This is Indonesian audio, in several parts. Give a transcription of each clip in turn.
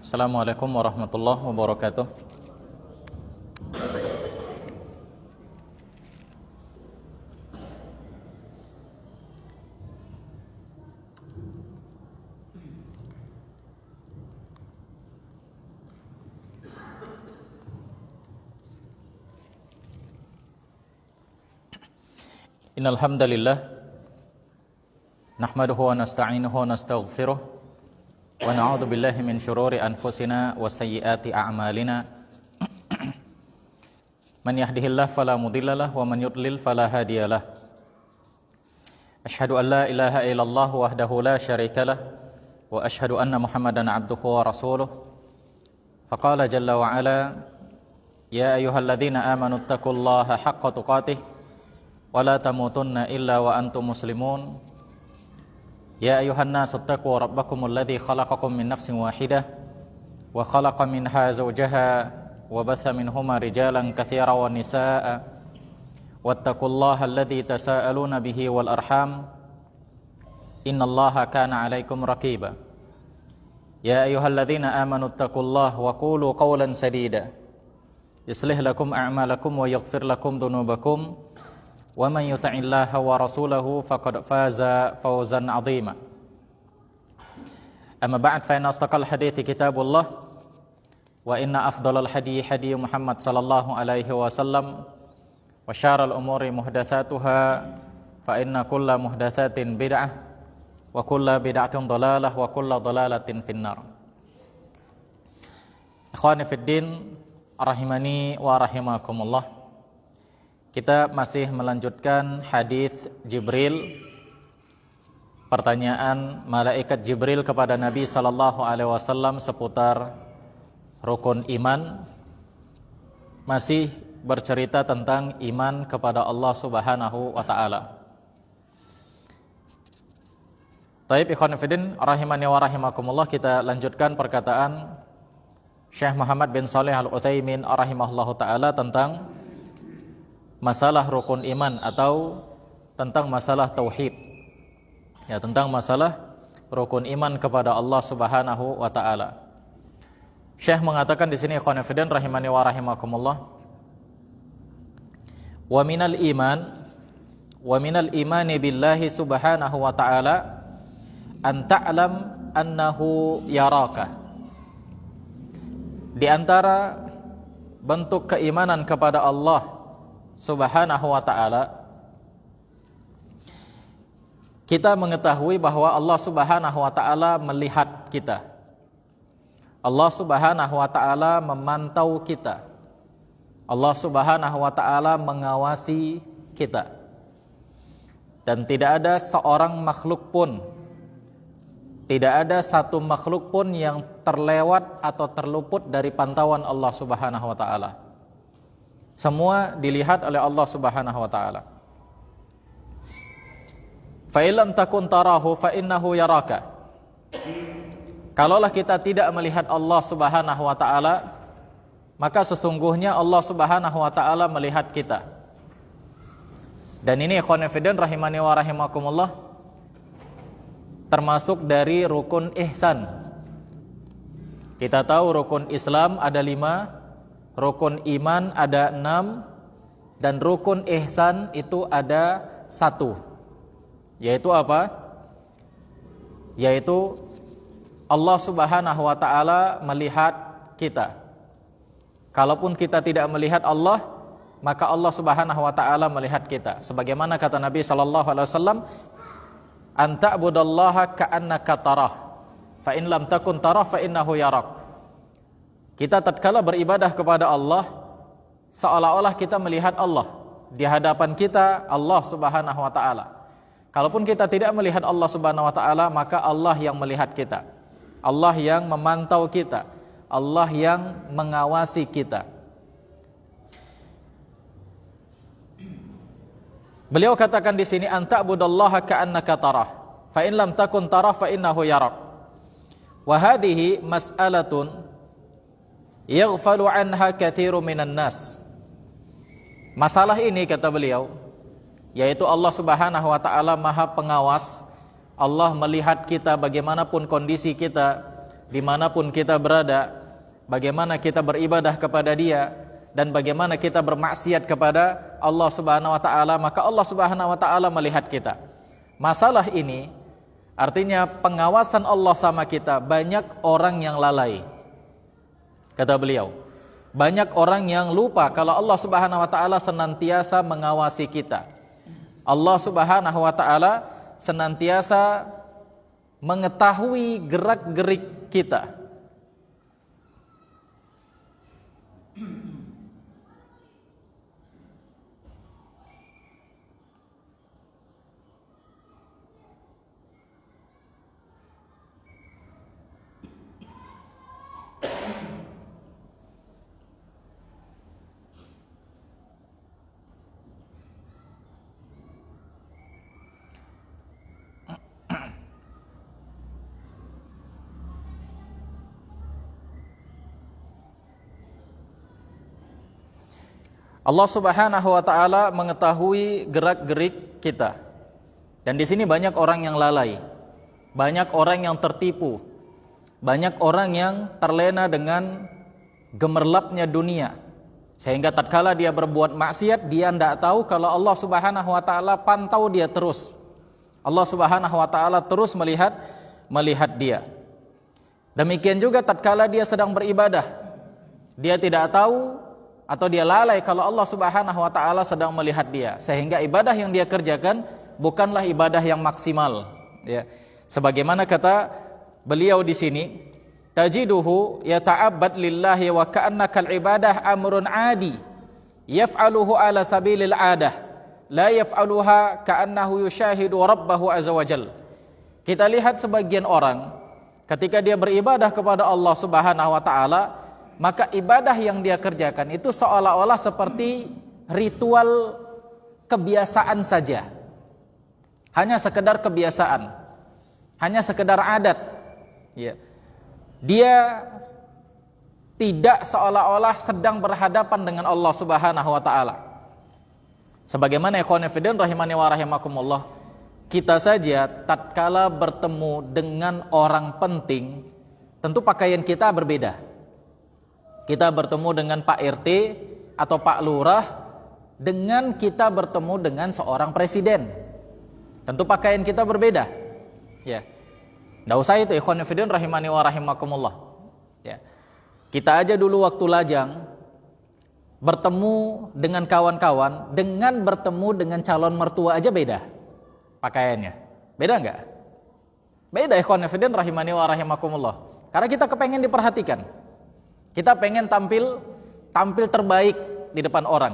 Assalamualaikum warahmatullahi wabarakatuh. Innal hamdalillah nahmaduhu wa nasta'inuhu wa nastaghfiruh wa na'udzu billahi min shururi anfusina wa sayyiati a'malina. Man yahdihillahu fala mudhillalah wa man yudlil fala hadiyalah. Asyhadu an la ilaha illallah wahdahu la syarikalah wa asyhadu anna Muhammadan 'abduhu wa rasuluh. Faqala jalla wa ala ya ayyuhalladzina amanu taqullaha haqqa tuqatih wa la tamutunna illa wa antum muslimun. Ya ayuhan nasu taqu rabbakumul ladzi khalaqakum min nafsin wahidah wa khalaqa minha zawjaha wa batha minhuma rijalan katsiran wa nisaa'a wattaqullaha alladzi tasaaluna bihi wal arham innallaha kana 'alaikum raqiba. Ya ayyuhalladzina amanu taqullaha wa qulu qawlan sadida yuslih lakum a'malakum wa yaghfir lakum dhunubakum wa man yuti'illaha wa rasulahu faqad faza fawzan 'azima. Amma ba'd, fa inna asdaqal hadithi kitabullah wa inna afdalal hadi hadi Muhammad sallallahu alaihi wasallam wa syarrul umuri muhdatsatuha fa inna kulla muhdatsatin bid'ah wa kulla bid'atin dhalalah wa kulla dhalalatin finnar. Ikhwani fid din rahimani wa rahimakumullah. Kita masih melanjutkan hadis Jibril, pertanyaan malaikat Jibril kepada Nabi sallallahu alaihi wasallam seputar rukun iman, masih bercerita tentang iman kepada Allah Subhanahu wa taala. Taib ikhwan fillah rahimani wa rahimakumullah, kita lanjutkan perkataan Syekh Muhammad bin Shalih Al-Utsaimin rahimahullahu taala tentang masalah rukun iman atau tentang masalah tauhid. Ya, tentang masalah rukun iman kepada Allah Subhanahu wa taala. Syekh mengatakan di sini ikhwan fillah rahimani wa rahimakumullah, wa minal imani billahi subhanahu wa ta'ala an ta'lam annahu yaraka. Di antara bentuk keimanan kepada Allah Subhanahu wa ta'ala, kita mengetahui bahwa Allah Subhanahu wa ta'ala melihat kita. Allah Subhanahu wa ta'ala memantau kita. Allah Subhanahu wa ta'ala mengawasi kita. Dan tidak ada seorang makhluk pun, tidak ada satu makhluk pun yang terlewat atau terluput dari pantauan Allah Subhanahu wa ta'ala. Semua dilihat oleh Allah Subhanahu wa ta'ala. Fa illam takun tarahu fa innahu yaraka. Kalaulah kita tidak melihat Allah Subhanahu wa ta'ala, maka sesungguhnya Allah Subhanahu wa ta'ala melihat kita. Dan ini ikhwan fillah rahimani wa rahimakumullah, termasuk dari rukun ihsan. Kita tahu rukun Islam ada 5, rukun iman ada 6, dan rukun ihsan itu ada 1. Yaitu apa? Yaitu Allah Subhanahu wa ta'ala melihat kita. Kalaupun kita tidak melihat Allah, maka Allah Subhanahu wa ta'ala melihat kita. Sebagaimana kata Nabi sallallahu alaihi wasallam, an ta'budallaha ka'annaka tarah, fa in lam takun tarah fa innahu yarak. Kita tatkala beribadah kepada Allah, seolah-olah kita melihat Allah. Di hadapan kita Allah Subhanahu wa ta'ala. Kalaupun kita tidak melihat Allah Subhanahu wa ta'ala, maka Allah yang melihat kita, Allah yang memantau kita, Allah yang mengawasi kita. Beliau katakan di sini, anta budallaha ka'annaka tarah, fa in lam takun tarah fa innahu yarak. Wa hadhihi mas'alatun yaghfalu anha katsirun minan nas. Masalah ini, kata beliau, yaitu Allah Subhanahu wa ta'ala maha pengawas. Allah melihat kita bagaimanapun kondisi kita, dimanapun kita berada, bagaimana kita beribadah kepada Dia, dan bagaimana kita bermaksiat kepada Allah Subhanahu wa taala, maka Allah Subhanahu wa taala melihat kita. Masalah ini artinya pengawasan Allah sama kita, banyak orang yang lalai. Kata beliau, banyak orang yang lupa kalau Allah Subhanahu wa taala senantiasa mengawasi kita. Allah Subhanahu wa taala senantiasa mengetahui gerak-gerik kita. Allah Subhanahu wa taala mengetahui gerak-gerik kita. Dan di sini banyak orang yang lalai. Banyak orang yang tertipu. Banyak orang yang terlena dengan gemerlapnya dunia. Sehingga tatkala dia berbuat maksiat, dia tidak tahu kalau Allah Subhanahu wa taala pantau dia terus. Allah Subhanahu wa taala terus melihat dia. Demikian juga tatkala dia sedang beribadah, dia tidak tahu atau dia lalai kalau Allah Subhanahu wa taala sedang melihat dia, sehingga ibadah yang dia kerjakan bukanlah ibadah yang maksimal, ya. Sebagaimana kata beliau di sini, tajiduhu yata'abbad lillahi wa ka'annaka al-ibadah amrun adi yaf'aluhu ala sabilil adah la yaf'aluha ka'annahu yushahidu rabbahu azza wajal. Kita lihat sebagian orang ketika dia beribadah kepada Allah Subhanahu wa taala, maka ibadah yang dia kerjakan itu seolah-olah seperti ritual kebiasaan saja. Hanya sekedar kebiasaan, hanya sekedar adat, ya. Dia tidak seolah-olah sedang berhadapan dengan Allah Subhanahu wa taala. Sebagaimana ikhwan fillah rahimani wa rahimakumullah, kita saja tatkala bertemu dengan orang penting, tentu pakaian kita berbeda. Kita bertemu dengan Pak RT atau Pak Lurah dengan kita bertemu dengan seorang presiden. Tentu pakaian kita berbeda. Ya. Enggak usah itu ikhwan fillah rahimani wa rahimakumullah. Ya. Kita aja dulu waktu lajang bertemu dengan kawan-kawan, dengan bertemu dengan calon mertua aja beda pakaiannya. Beda enggak? Beda ikhwan fillah rahimani wa rahimakumullah. Karena kita kepengen diperhatikan. Kita pengen tampil terbaik di depan orang.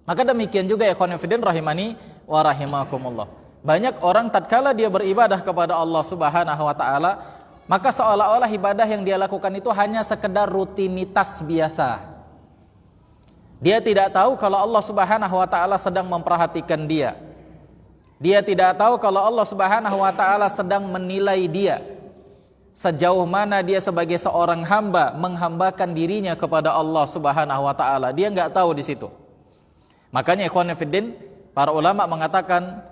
Maka demikian juga ikhwan fillah rahimani wa rahimakumullah. Banyak orang tatkala dia beribadah kepada Allah Subhanahu wa taala, maka seolah-olah ibadah yang dia lakukan itu hanya sekedar rutinitas biasa. Dia tidak tahu kalau Allah Subhanahu wa taala sedang memperhatikan dia. Dia tidak tahu kalau Allah Subhanahu wa taala sedang menilai dia. Sejauh mana dia sebagai seorang hamba menghambakan dirinya kepada Allah Subhanahu wa taala, dia enggak tahu di situ. Makanya ikhwan fillah, para ulama mengatakan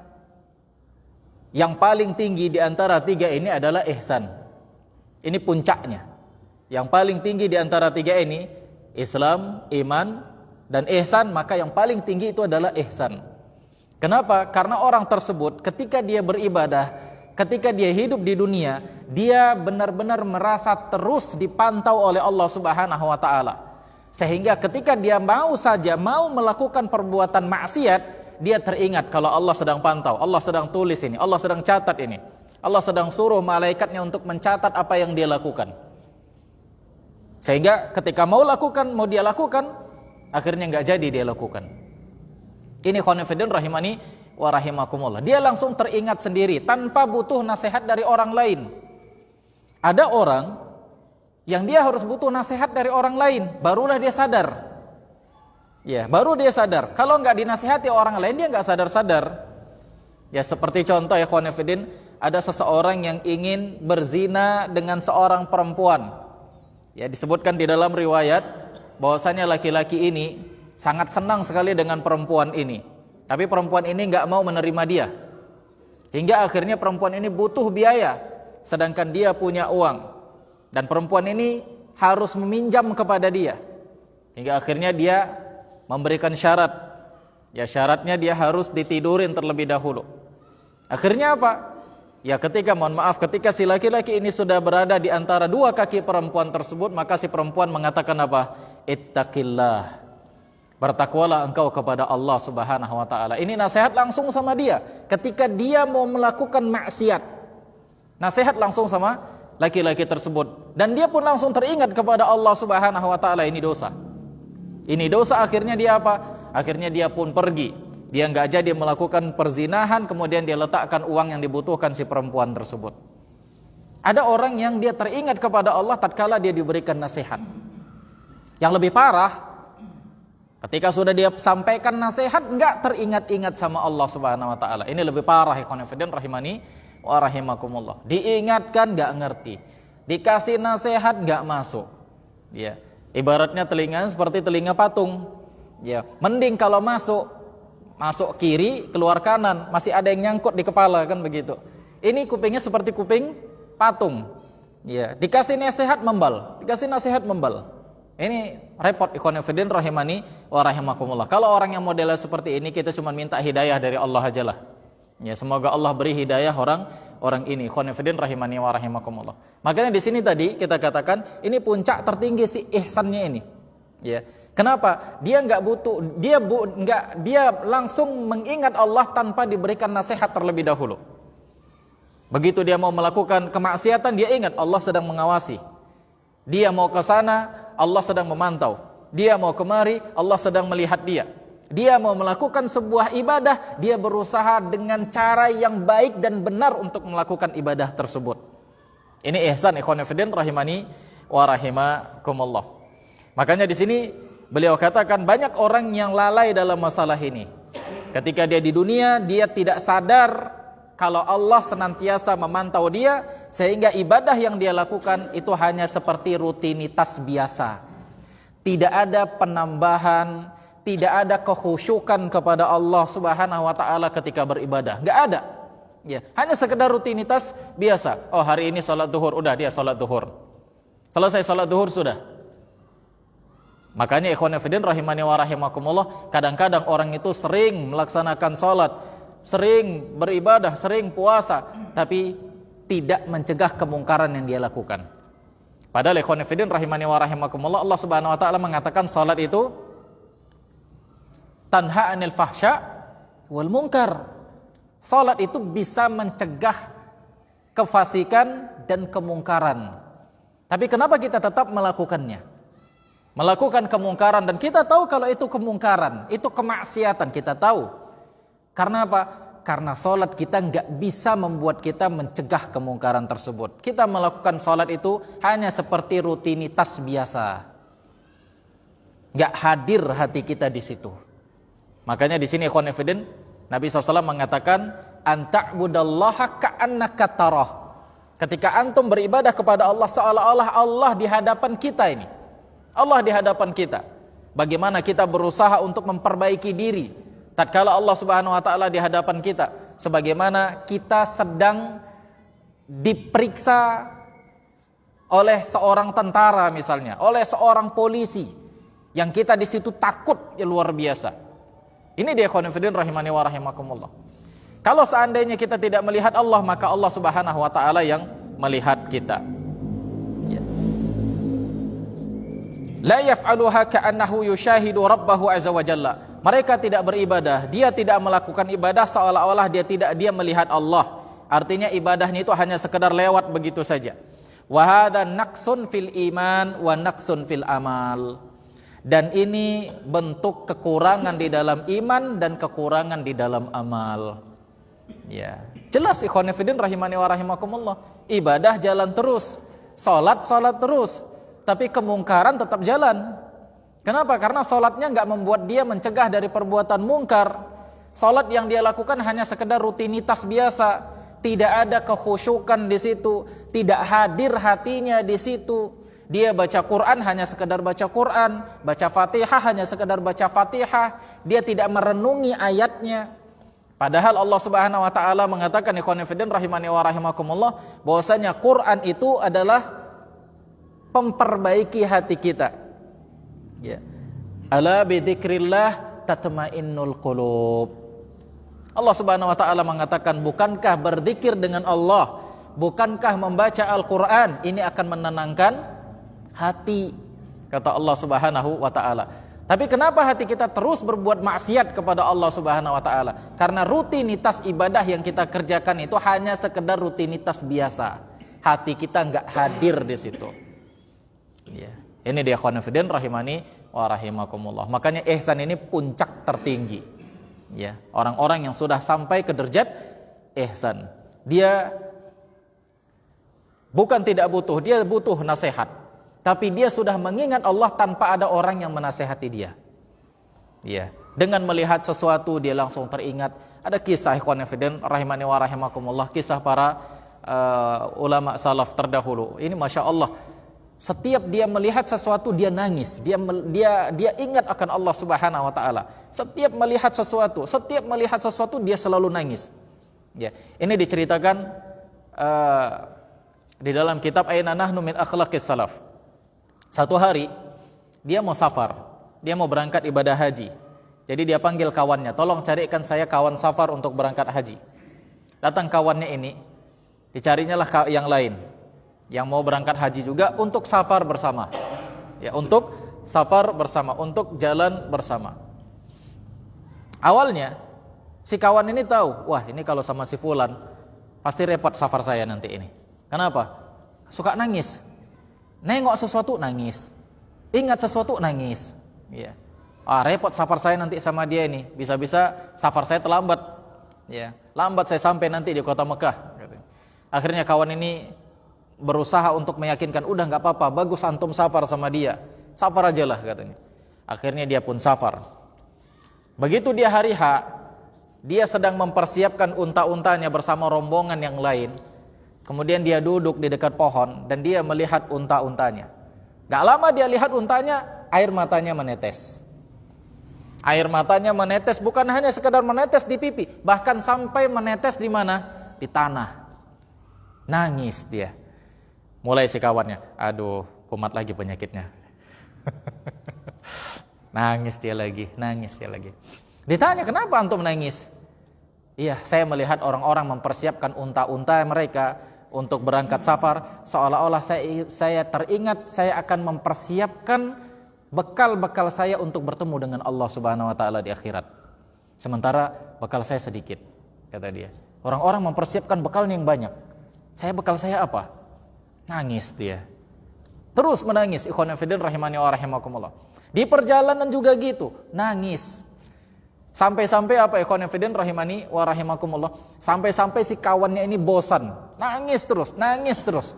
yang paling tinggi di antara tiga ini adalah ihsan. Ini puncaknya. Yang paling tinggi di antara tiga ini, Islam, iman, dan ihsan, maka yang paling tinggi itu adalah ihsan. Kenapa? Karena orang tersebut ketika dia beribadah, ketika dia hidup di dunia, dia benar-benar merasa terus dipantau oleh Allah Subhanahu wa taala. Sehingga ketika dia mau melakukan perbuatan maksiat, dia teringat kalau Allah sedang pantau, Allah sedang tulis ini, Allah sedang catat ini. Allah sedang suruh malaikatnya untuk mencatat apa yang dia lakukan. Sehingga ketika mau dia lakukan, akhirnya enggak jadi dia lakukan. Ini khonifidin rahimani wa rahimakumullah. Dia langsung teringat sendiri tanpa butuh nasihat dari orang lain. Ada orang yang dia harus butuh nasihat dari orang lain, barulah dia sadar. Ya, baru dia sadar. Kalau enggak dinasihati orang lain, dia enggak sadar-sadar. Ya, seperti contoh ya khonifidin, ada seseorang yang ingin berzina dengan seorang perempuan. Ya, disebutkan di dalam riwayat bahwasanya laki-laki ini sangat senang sekali dengan perempuan ini. Tapi perempuan ini enggak mau menerima dia. Hingga akhirnya perempuan ini butuh biaya, sedangkan dia punya uang. Dan perempuan ini harus meminjam kepada dia. Hingga akhirnya dia memberikan syarat. Ya, syaratnya dia harus ditidurin terlebih dahulu. Akhirnya apa? Ya, ketika si laki-laki ini sudah berada di antara dua kaki perempuan tersebut, maka si perempuan mengatakan apa? Ittaqillah. Bertakwalah engkau kepada Allah Subhanahu wa taala. Ini nasihat langsung sama dia ketika dia mau melakukan maksiat. Nasihat langsung sama laki-laki tersebut, dan dia pun langsung teringat kepada Allah Subhanahu wa taala, ini dosa. Ini dosa, akhirnya dia apa? Akhirnya dia pun pergi. Dia enggak jadi melakukan perzinahan, kemudian dia letakkan uang yang dibutuhkan si perempuan tersebut. Ada orang yang dia teringat kepada Allah tatkala dia diberikan nasihat. Yang lebih parah, ketika sudah dia sampaikan nasihat enggak teringat-ingat sama Allah Subhanahu wa taala. Ini lebih parah, ikhwan fillah rahimani wa rahimakumullah. Diingatkan enggak ngerti. Dikasih nasihat enggak masuk. Ya. Ibaratnya telinga seperti telinga patung. Ya, mending kalau masuk kiri, keluar kanan, masih ada yang nyangkut di kepala, kan begitu. Ini kupingnya seperti kuping patung. Ya, dikasih nasihat membal, Ini repot, ikhwan fillah rahimani wa rahimakumullah. Kalau orang yang modelnya seperti ini, kita cuma minta hidayah dari Allah aja lah. Ya, semoga Allah beri hidayah orang ini, ikhwan fillah rahimani wa rahimakumullah. Makanya di sini tadi kita katakan ini puncak tertinggi si ihsannya ini. Ya. Kenapa? Dia enggak butuh, dia langsung mengingat Allah tanpa diberikan nasihat terlebih dahulu. Begitu dia mau melakukan kemaksiatan, dia ingat Allah sedang mengawasi. Dia mau ke sana, Allah sedang memantau. Dia mau kemari, Allah sedang melihat dia. Dia mau melakukan sebuah ibadah, dia berusaha dengan cara yang baik dan benar untuk melakukan ibadah tersebut. Ini ihsan, ikhwan fillah rahimani wa rahimakumullah. Makanya di sini beliau katakan banyak orang yang lalai dalam masalah ini. Ketika dia di dunia, dia tidak sadar kalau Allah senantiasa memantau dia, sehingga ibadah yang dia lakukan itu hanya seperti rutinitas biasa. Tidak ada penambahan, tidak ada kekhusyukan kepada Allah Subhanahu wa taala ketika beribadah. Enggak ada. Ya, hanya sekedar rutinitas biasa. Oh, hari ini salat zuhur, udah dia salat zuhur. Selesai salat zuhur sudah. Makanya ikhwan fillah rahimani wa rahimakumullah, kadang-kadang orang itu sering melaksanakan salat, sering beribadah, sering puasa, tapi tidak mencegah kemungkaran yang dia lakukan. Padahal ikhwan fillah rahimani wa rahimakumullah, Allah Subhanahu wa taala mengatakan salat itu tanha 'anil fahsya wal munkar. Salat itu bisa mencegah kefasikan dan kemungkaran. Tapi kenapa kita tetap melakukannya? Melakukan kemungkaran, dan kita tahu kalau itu kemungkaran, itu kemaksiatan, kita tahu. Karena apa? Karena salat kita enggak bisa membuat kita mencegah kemungkaran tersebut. Kita melakukan salat itu hanya seperti rutinitas biasa. Enggak hadir hati kita di situ. Makanya di sini ikhwan fillah Nabi SAW mengatakan anta'budallaha ka'annaka tarah. Ketika antum beribadah kepada Allah seolah-olah Allah di hadapan kita ini. Allah di hadapan kita. Bagaimana kita berusaha untuk memperbaiki diri tatkala Allah Subhanahu wa taala di hadapan kita, sebagaimana kita sedang diperiksa oleh seorang tentara misalnya, oleh seorang polisi yang kita di situ takut ya luar biasa. Ini dia ikhwan fillah rahimani wa rahimakumullah. Kalau seandainya kita tidak melihat Allah, maka Allah Subhanahu wa taala yang melihat kita. Ya. La yaf'aluha ka'annahu yushahidu rabbahu azza wa jalla. Mereka tidak beribadah, dia tidak melakukan ibadah seolah-olah dia melihat Allah. Artinya ibadahnya itu hanya sekedar lewat begitu saja. Wa hadza naqsun fil iman wa naqsun fil amal. Dan ini bentuk kekurangan di dalam iman dan kekurangan di dalam amal. Ya, jelas ikhwan fillah rahimani wa rahimakumullah. Ibadah jalan terus, salat terus, tapi kemungkaran tetap jalan. Kenapa? Karena salatnya enggak membuat dia mencegah dari perbuatan mungkar. Salat yang dia lakukan hanya sekedar rutinitas biasa, tidak ada kekhusyukan di situ, tidak hadir hatinya di situ. Dia baca Quran hanya sekedar baca Quran, baca Fatihah hanya sekedar baca Fatihah, dia tidak merenungi ayatnya. Padahal Allah Subhanahu wa taala mengatakan ikhwan fillah rahimani wa rahimakumullah bahwasanya Quran itu adalah memperbaiki hati kita. Ya. Ala bidzikrillah tatmainnul qulub. Allah Subhanahu wa taala mengatakan, bukankah berzikir dengan Allah, bukankah membaca Al-Qur'an ini akan menenangkan hati, kata Allah Subhanahu wa taala. Tapi kenapa hati kita terus berbuat maksiat kepada Allah Subhanahu wa taala? Karena rutinitas ibadah yang kita kerjakan itu hanya sekedar rutinitas biasa. Hati kita enggak hadir di situ. Ya. Ini dia ikhwan fillah rahimani wa rahimakumullah. Makanya ihsan ini puncak tertinggi. Ya, orang-orang yang sudah sampai ke derajat ihsan, dia bukan tidak butuh, dia butuh nasihat. Tapi dia sudah mengingat Allah tanpa ada orang yang menasehati dia. Ya, dengan melihat sesuatu dia langsung teringat. Ada kisah ikhwan fillah rahimani wa rahimakumullah, kisah para ulama salaf terdahulu. Ini masya Allah, setiap dia melihat sesuatu dia nangis, dia ingat akan Allah Subhanahu wa taala. Setiap melihat sesuatu dia selalu nangis. Ya, ini diceritakan di dalam kitab Aina Nahnu min Akhlaqis Salaf. Satu hari dia mau safar, dia mau berangkat ibadah haji. Jadi dia panggil kawannya, tolong carikan saya kawan safar untuk berangkat haji. Datang kawannya ini, dicarinya lah yang lain yang mau berangkat haji juga untuk safar bersama. Ya, untuk safar bersama, untuk jalan bersama. Awalnya si kawan ini tahu, wah ini kalau sama si fulan pasti repot safar saya nanti ini. Kenapa? Suka nangis. Nengok sesuatu nangis, ingat sesuatu nangis. Ya. Repot safar saya nanti sama dia ini. Bisa-bisa safar saya terlambat. Ya. Lambat saya sampai nanti di kota Mekah. Akhirnya kawan ini berusaha untuk meyakinkan, udah nggak apa-apa, bagus antum safar sama dia, safar aja lah katanya. Akhirnya dia pun safar. Begitu dia hari H, dia sedang mempersiapkan unta-untanya bersama rombongan yang lain. Kemudian dia duduk di dekat pohon dan dia melihat unta-untanya. Gak lama dia lihat untanya, air matanya menetes. Air matanya menetes, bukan hanya sekedar menetes di pipi, bahkan sampai menetes di mana? Di tanah. Nangis dia. Mulai si kawannya, aduh kumat lagi penyakitnya. Nangis dia lagi. Ditanya, kenapa antum nangis? Iya, saya melihat orang-orang mempersiapkan unta-unta mereka untuk berangkat safar, seolah-olah saya teringat saya akan mempersiapkan bekal-bekal saya untuk bertemu dengan Allah Subhanahu wa taala di akhirat. Sementara bekal saya sedikit, kata dia. Orang-orang mempersiapkan bekalnya yang banyak. Bekal saya apa? Nangis dia. Terus menangis, ikhwan fillah rahimani wa rahimakumullah. Di perjalanan juga gitu, nangis. Sampai-sampai apa ikhwan fillah rahimani wa rahimakumullah, sampai-sampai si kawannya ini bosan, nangis terus.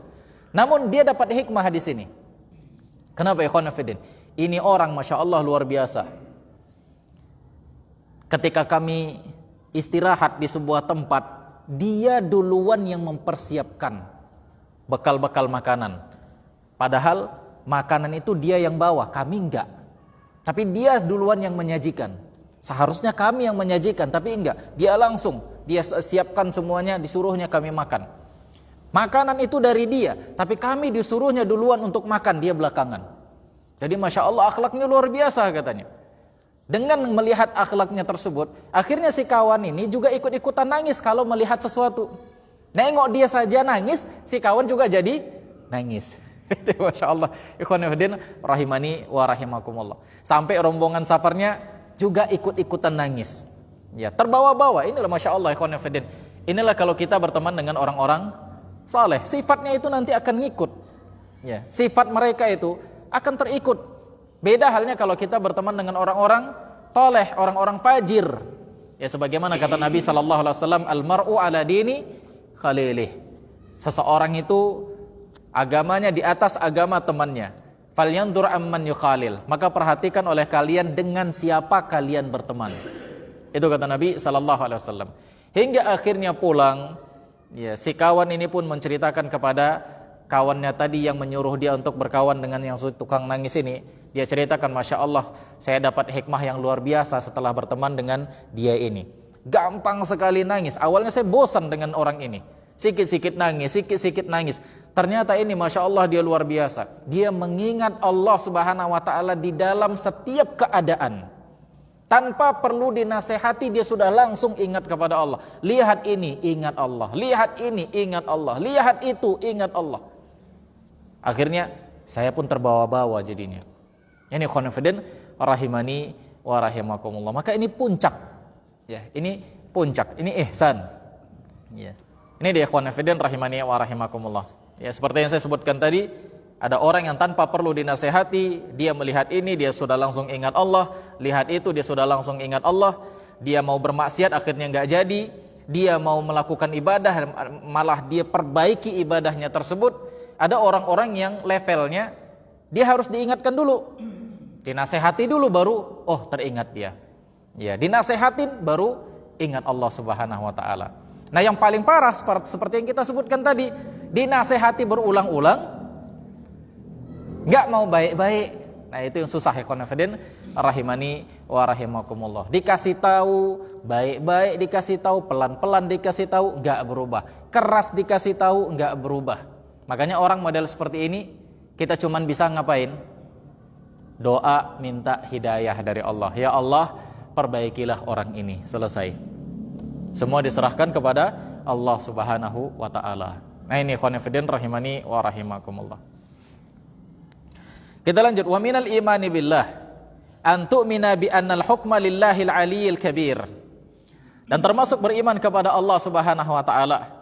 Namun dia dapat hikmah di sini. Kenapa ikhwan fillah? Ini orang masya Allah luar biasa. Ketika kami istirahat di sebuah tempat, dia duluan yang mempersiapkan bekal-bekal makanan. Padahal makanan itu dia yang bawa, kami enggak. Tapi dia duluan yang menyajikan. Seharusnya kami yang menyajikan, tapi enggak. Dia langsung, dia siapkan semuanya, disuruhnya kami makan. Makanan itu dari dia, tapi kami disuruhnya duluan untuk makan, dia belakangan. Jadi masya Allah akhlaknya luar biasa katanya. Dengan melihat akhlaknya tersebut, akhirnya si kawan ini juga ikut-ikutan nangis kalau melihat sesuatu. Nengok dia saja nangis, si kawan juga jadi nangis. Masya Allah, ikhwan fillah rahimani wa rahimakumullah. Sampai rombongan safarnya juga ikut-ikutan nangis. Ya, terbawa-bawa. Inilah masya Allah ikhwan fillah. Inilah kalau kita berteman dengan orang-orang saleh, sifatnya itu nanti akan ngikut. Ya, sifat mereka itu akan terikut. Beda halnya kalau kita berteman dengan orang-orang toleh, orang-orang fajir. Ya, sebagaimana kata Nabi sallallahu alaihi wasallam, al-mar'u ala dini khalilih. Seseorang itu agamanya di atas agama temannya. Falyanzur amman yukhalil. Maka perhatikan oleh kalian dengan siapa kalian berteman. Itu kata Nabi sallallahu alaihi wasallam. Hingga akhirnya pulang, ya, si kawan ini pun menceritakan kepada kawannya tadi yang menyuruh dia untuk berkawan dengan yang tukang nangis ini. Dia ceritakan, masya Allah, saya dapat hikmah yang luar biasa setelah berteman dengan dia ini. Gampang sekali nangis. Awalnya saya bosan dengan orang ini. Sikit-sikit nangis. Ternyata ini Masya Allah dia luar biasa. Dia mengingat Allah Subhanahu wa ta'ala di dalam setiap keadaan. Tanpa perlu dinasehati dia sudah langsung ingat kepada Allah. Lihat ini, ingat Allah. Lihat ini, ingat Allah. Lihat itu, ingat Allah. Akhirnya saya pun terbawa-bawa jadinya. Ini confident rahimani wa rahimakumullah. Maka ini puncak. Ya, ini puncak, ini ihsan. Ya. Ini dia confident rahimani wa rahimakumullah. Ya, seperti yang saya sebutkan tadi, ada orang yang tanpa perlu dinasehati, dia melihat ini, dia sudah langsung ingat Allah, lihat itu, dia sudah langsung ingat Allah, dia mau bermaksiat akhirnya nggak jadi, dia mau melakukan ibadah, malah dia perbaiki ibadahnya tersebut. Ada orang-orang yang levelnya, dia harus diingatkan dulu, dinasehati dulu baru, oh teringat dia. Ya, dinasehatin baru ingat Allah Subhanahu wa ta'ala. Nah yang paling parah seperti yang kita sebutkan tadi, dinasehati berulang-ulang, gak mau baik-baik. Nah itu yang susah ya confident rahimani wa rahimakumullah. Dikasih tahu baik-baik, dikasih tahu pelan-pelan, dikasih tahu gak berubah. Keras dikasih tahu gak berubah. Makanya orang model seperti ini kita cuman bisa ngapain? Doa minta hidayah dari Allah. Ya Allah, perbaikilah orang ini. Selesai. Semua diserahkan kepada Allah Subhanahu wa ta'ala. Nah ini confident rahimani wa rahimakumullah. Kita lanjut. Wa minal imani billah an tu'mina bi annal hukma lillahil aliyyil kabir. Dan termasuk beriman kepada Allah Subhanahu wa ta'ala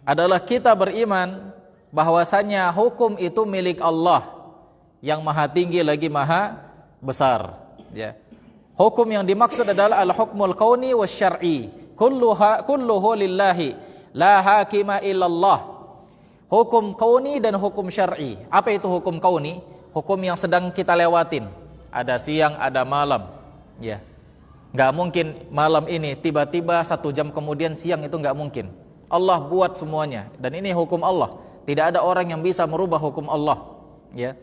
adalah kita beriman bahwasanya hukum itu milik Allah yang maha tinggi lagi maha besar. Ya. Hukum yang dimaksud adalah al-hukmul kauni wasyar'i. Kulluhu lillahi la hakima illallah. Hukum kauni dan hukum syar'i. Apa itu hukum kauni? Hukum yang sedang kita lewatin. Ada siang, ada malam. Ya, nggak mungkin malam ini tiba-tiba 1 jam kemudian siang, itu nggak mungkin. Allah buat semuanya dan ini hukum Allah. Tidak ada orang yang bisa merubah hukum Allah. Ya,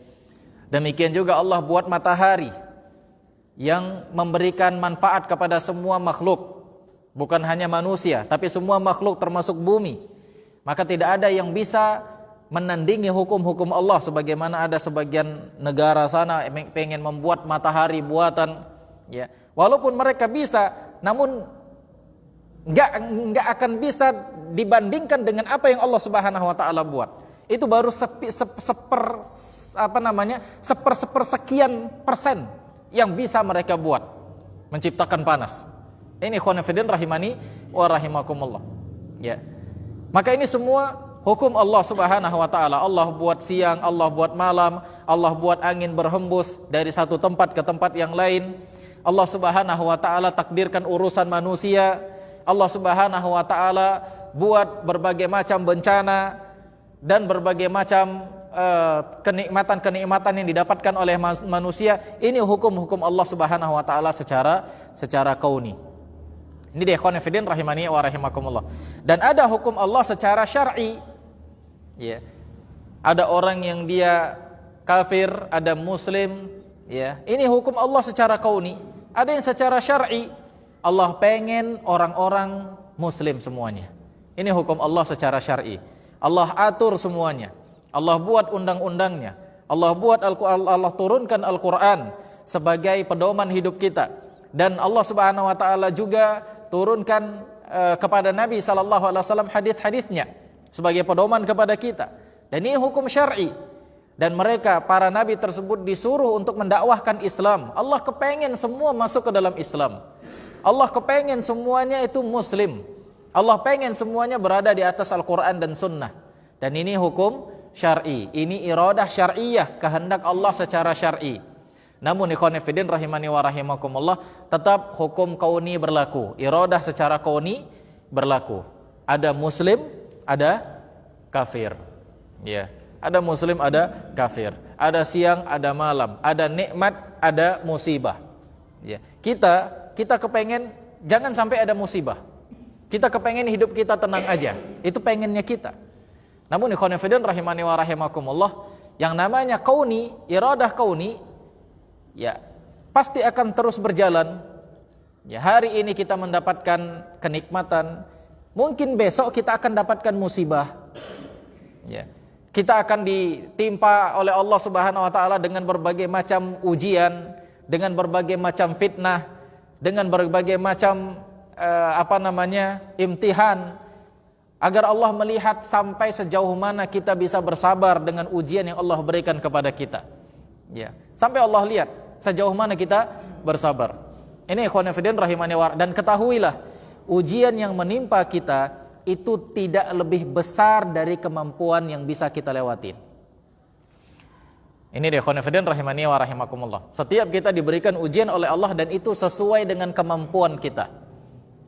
demikian juga Allah buat matahari yang memberikan manfaat kepada semua makhluk. Bukan hanya manusia, tapi semua makhluk termasuk bumi. Maka tidak ada yang bisa menandingi hukum-hukum Allah. Sebagaimana ada sebagian negara sana pengen membuat matahari buatan, ya. Walaupun mereka bisa, namun nggak akan bisa dibandingkan dengan apa yang Allah Subhanahu wa ta'ala buat. Itu baru sepersekian persen yang bisa mereka buat menciptakan panas. Ini confident rahimani wa rahimakumullah. Ya. Maka ini semua hukum Allah Subhanahu wa ta'ala. Allah buat siang, Allah buat malam, Allah buat angin berhembus dari satu tempat ke tempat yang lain. Allah Subhanahu wa ta'ala takdirkan urusan manusia. Allah Subhanahu wa ta'ala buat berbagai macam bencana dan berbagai macam kenikmatan-kenikmatan yang didapatkan oleh manusia. Ini hukum-hukum Allah Subhanahu wa ta'ala secara kauni. Ini dia confident rahimani wa rahimakumullah. Dan ada hukum Allah secara syar'i. Ya. Ada orang yang dia kafir, ada muslim, ya. Ini hukum Allah secara kauni. Ada yang secara syar'i. Allah pengen orang-orang muslim semuanya. Ini hukum Allah secara syar'i. Allah atur semuanya. Allah buat undang-undangnya. Allah buat Allah turunkan Al-Qur'an sebagai pedoman hidup kita. Dan Allah Subhanahu wa ta'ala juga turunkan kepada Nabi SAW hadis-hadisnya sebagai pedoman kepada kita. Dan ini hukum syar'i. Dan mereka, para nabi tersebut disuruh untuk mendakwahkan Islam. Allah kepengen semua masuk ke dalam Islam. Allah kepengen semuanya itu muslim. Allah pengen semuanya berada di atas Al-Quran dan Sunnah. Dan ini hukum syar'i. Ini iradah syar'iyah, kehendak Allah secara syar'i. Namun ikhwanifidin rahimani wa rahimakumullah, tetap hukum kauni berlaku. Iradah secara kauni berlaku. Ada muslim, ada kafir. Ya, ada muslim, ada kafir. Ada siang, ada malam. Ada nikmat, ada musibah. Ya, kita kepengen jangan sampai ada musibah. Kita kepengen hidup kita tenang aja. Itu pengennya kita. Namun ikhwanifidin rahimani wa rahimakumullah, yang namanya kauni, iradah kauni, ya pasti akan terus berjalan. Ya, hari ini kita mendapatkan kenikmatan, mungkin besok kita akan dapatkan musibah. Ya, Kita akan ditimpa oleh Allah Subhanahu wa taala dengan berbagai macam ujian, dengan berbagai macam fitnah, dengan berbagai macam imtihan, agar Allah melihat sampai sejauh mana kita bisa bersabar dengan ujian yang Allah berikan kepada kita. Ya, sampai Allah lihat sejauh mana kita bersabar. Ini ikhwan fillah rahimani wa, dan ketahuilah ujian yang menimpa kita itu tidak lebih besar dari kemampuan yang bisa kita lewatin. Ini deh ikhwan fillah rahimani wa rahimakumullah. Setiap kita diberikan ujian oleh Allah dan itu sesuai dengan kemampuan kita.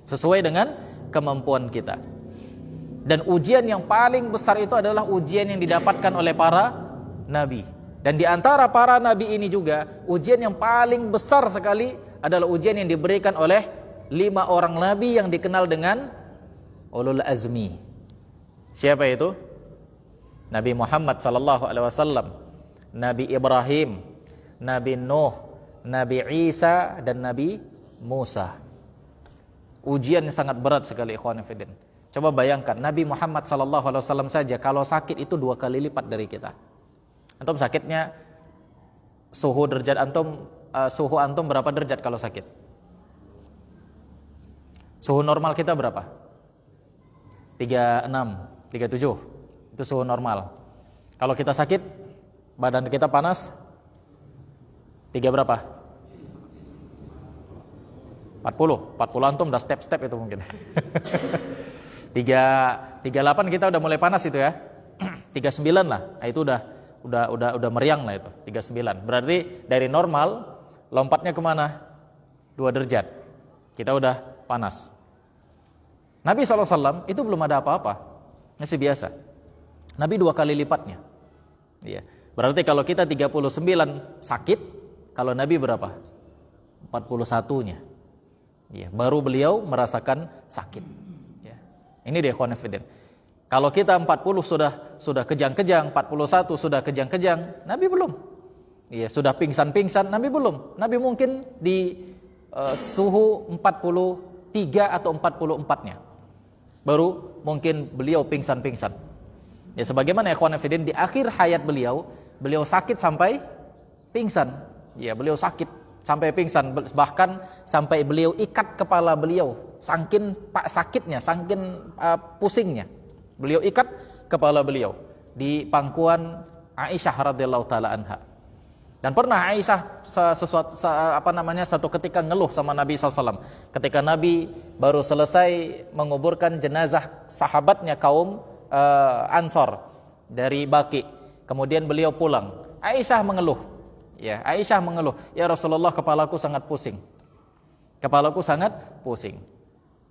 Sesuai dengan kemampuan kita. Dan ujian yang paling besar itu adalah ujian yang didapatkan oleh para nabi. Dan di antara para nabi ini juga ujian yang paling besar sekali adalah ujian yang diberikan oleh 5 orang nabi yang dikenal dengan ulul azmi. Siapa itu? Nabi Muhammad sallallahu alaihi wasallam, Nabi Ibrahim, Nabi Nuh, Nabi Isa dan Nabi Musa. Ujian yang sangat berat sekali ikhwan fillah. Coba bayangkan Nabi Muhammad sallallahu alaihi wasallam saja kalau sakit itu 2 kali lipat dari kita. Antum sakitnya suhu antum berapa derajat kalau sakit? Suhu normal kita berapa? 36, 37. Itu suhu normal. Kalau kita sakit, badan kita panas 3 berapa? 40 antum udah step-step itu mungkin. 38 kita udah mulai panas itu ya. 39 lah. Nah, itu udah meriang lah itu. 39. Berarti dari normal lompatnya kemana? 2 derajat. Kita udah panas. Nabi SAW itu belum ada apa-apa, masih biasa. Nabi 2 kali lipatnya. Iya. Berarti kalau kita 39 sakit, kalau Nabi berapa? 41-nya. Iya. Baru beliau merasakan sakit. Ya. Ini deh ikhwan fillah. Kalau kita 40 sudah kejang-kejang, 41 sudah kejang-kejang, Nabi belum. Iya, sudah pingsan-pingsan, Nabi belum. Nabi mungkin di suhu 43 atau 44-nya. Baru mungkin beliau pingsan-pingsan. Ya sebagaimana ikhwan fillah di akhir hayat beliau sakit sampai pingsan. Ya, beliau sakit sampai pingsan, bahkan sampai beliau ikat kepala beliau, saking sakitnya, saking pusingnya. Beliau ikat kepala beliau di pangkuan Aisyah radhiyallahu taala anha. Dan pernah Aisyah satu ketika ngeluh sama Nabi SAW. Ketika Nabi baru selesai menguburkan jenazah sahabatnya kaum Ansor dari Baqi. Kemudian beliau pulang. Aisyah mengeluh. Ya, Aisyah mengeluh. Ya Rasulullah, kepalaku sangat pusing. Kepalaku sangat pusing.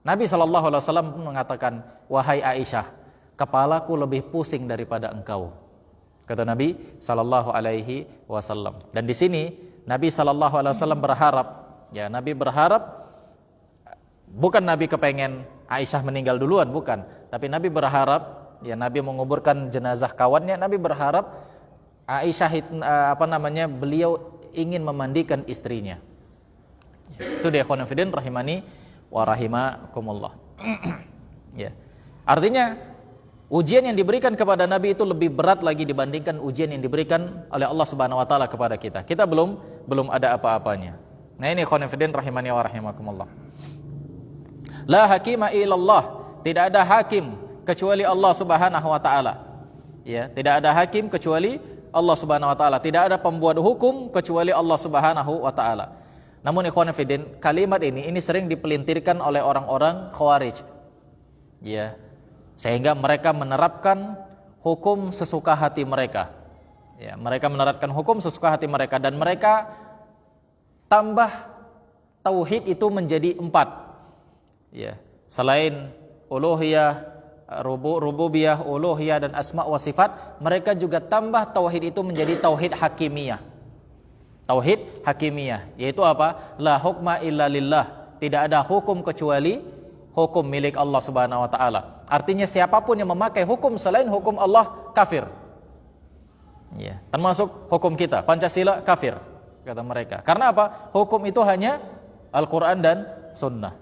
Nabi SAW mengatakan, wahai Aisyah, kepalaku lebih pusing daripada engkau. Kata Nabi sallallahu alaihi wasallam. Dan di sini Nabi sallallahu alaihi wasallam berharap, ya Nabi berharap bukan Nabi kepengen Aisyah meninggal duluan, bukan, tapi Nabi berharap, ya Nabi menguburkan jenazah kawannya, Nabi berharap Aisyah beliau ingin memandikan istrinya. Itu dia ikhwan fillah rahimani wa rahimakumullah. Ya. Artinya ujian yang diberikan kepada Nabi itu lebih berat lagi dibandingkan ujian yang diberikan oleh Allah Subhanahu wa taala kepada kita. Kita belum ada apa-apanya. Nah ini ikhwan fillah rahimani wa rahimakumullah. La hakima illallah, tidak ada hakim kecuali Allah Subhanahu wa taala. Ya, tidak ada hakim kecuali Allah Subhanahu wa taala, tidak ada pembuat hukum kecuali Allah Subhanahu wa taala. Namun ikhwan fillah, kalimat ini sering dipelintirkan oleh orang-orang Khawarij. Ya. Sehingga mereka menerapkan hukum sesuka hati mereka. Ya, mereka menerapkan hukum sesuka hati mereka dan mereka tambah tauhid itu menjadi 4. Ya, selain uluhiyah, rububiyah, uluhiyah dan asma wa sifat, mereka juga tambah tauhid itu menjadi tauhid hakimiyah. Tauhid hakimiyah, yaitu apa? La hukma illa lillah. Tidak ada hukum kecuali hukum milik Allah Subhanahu wa taala. Artinya siapapun yang memakai hukum selain hukum Allah kafir. Ya, termasuk hukum kita, Pancasila kafir kata mereka. Karena apa? Hukum itu hanya Al-Qur'an dan Sunnah.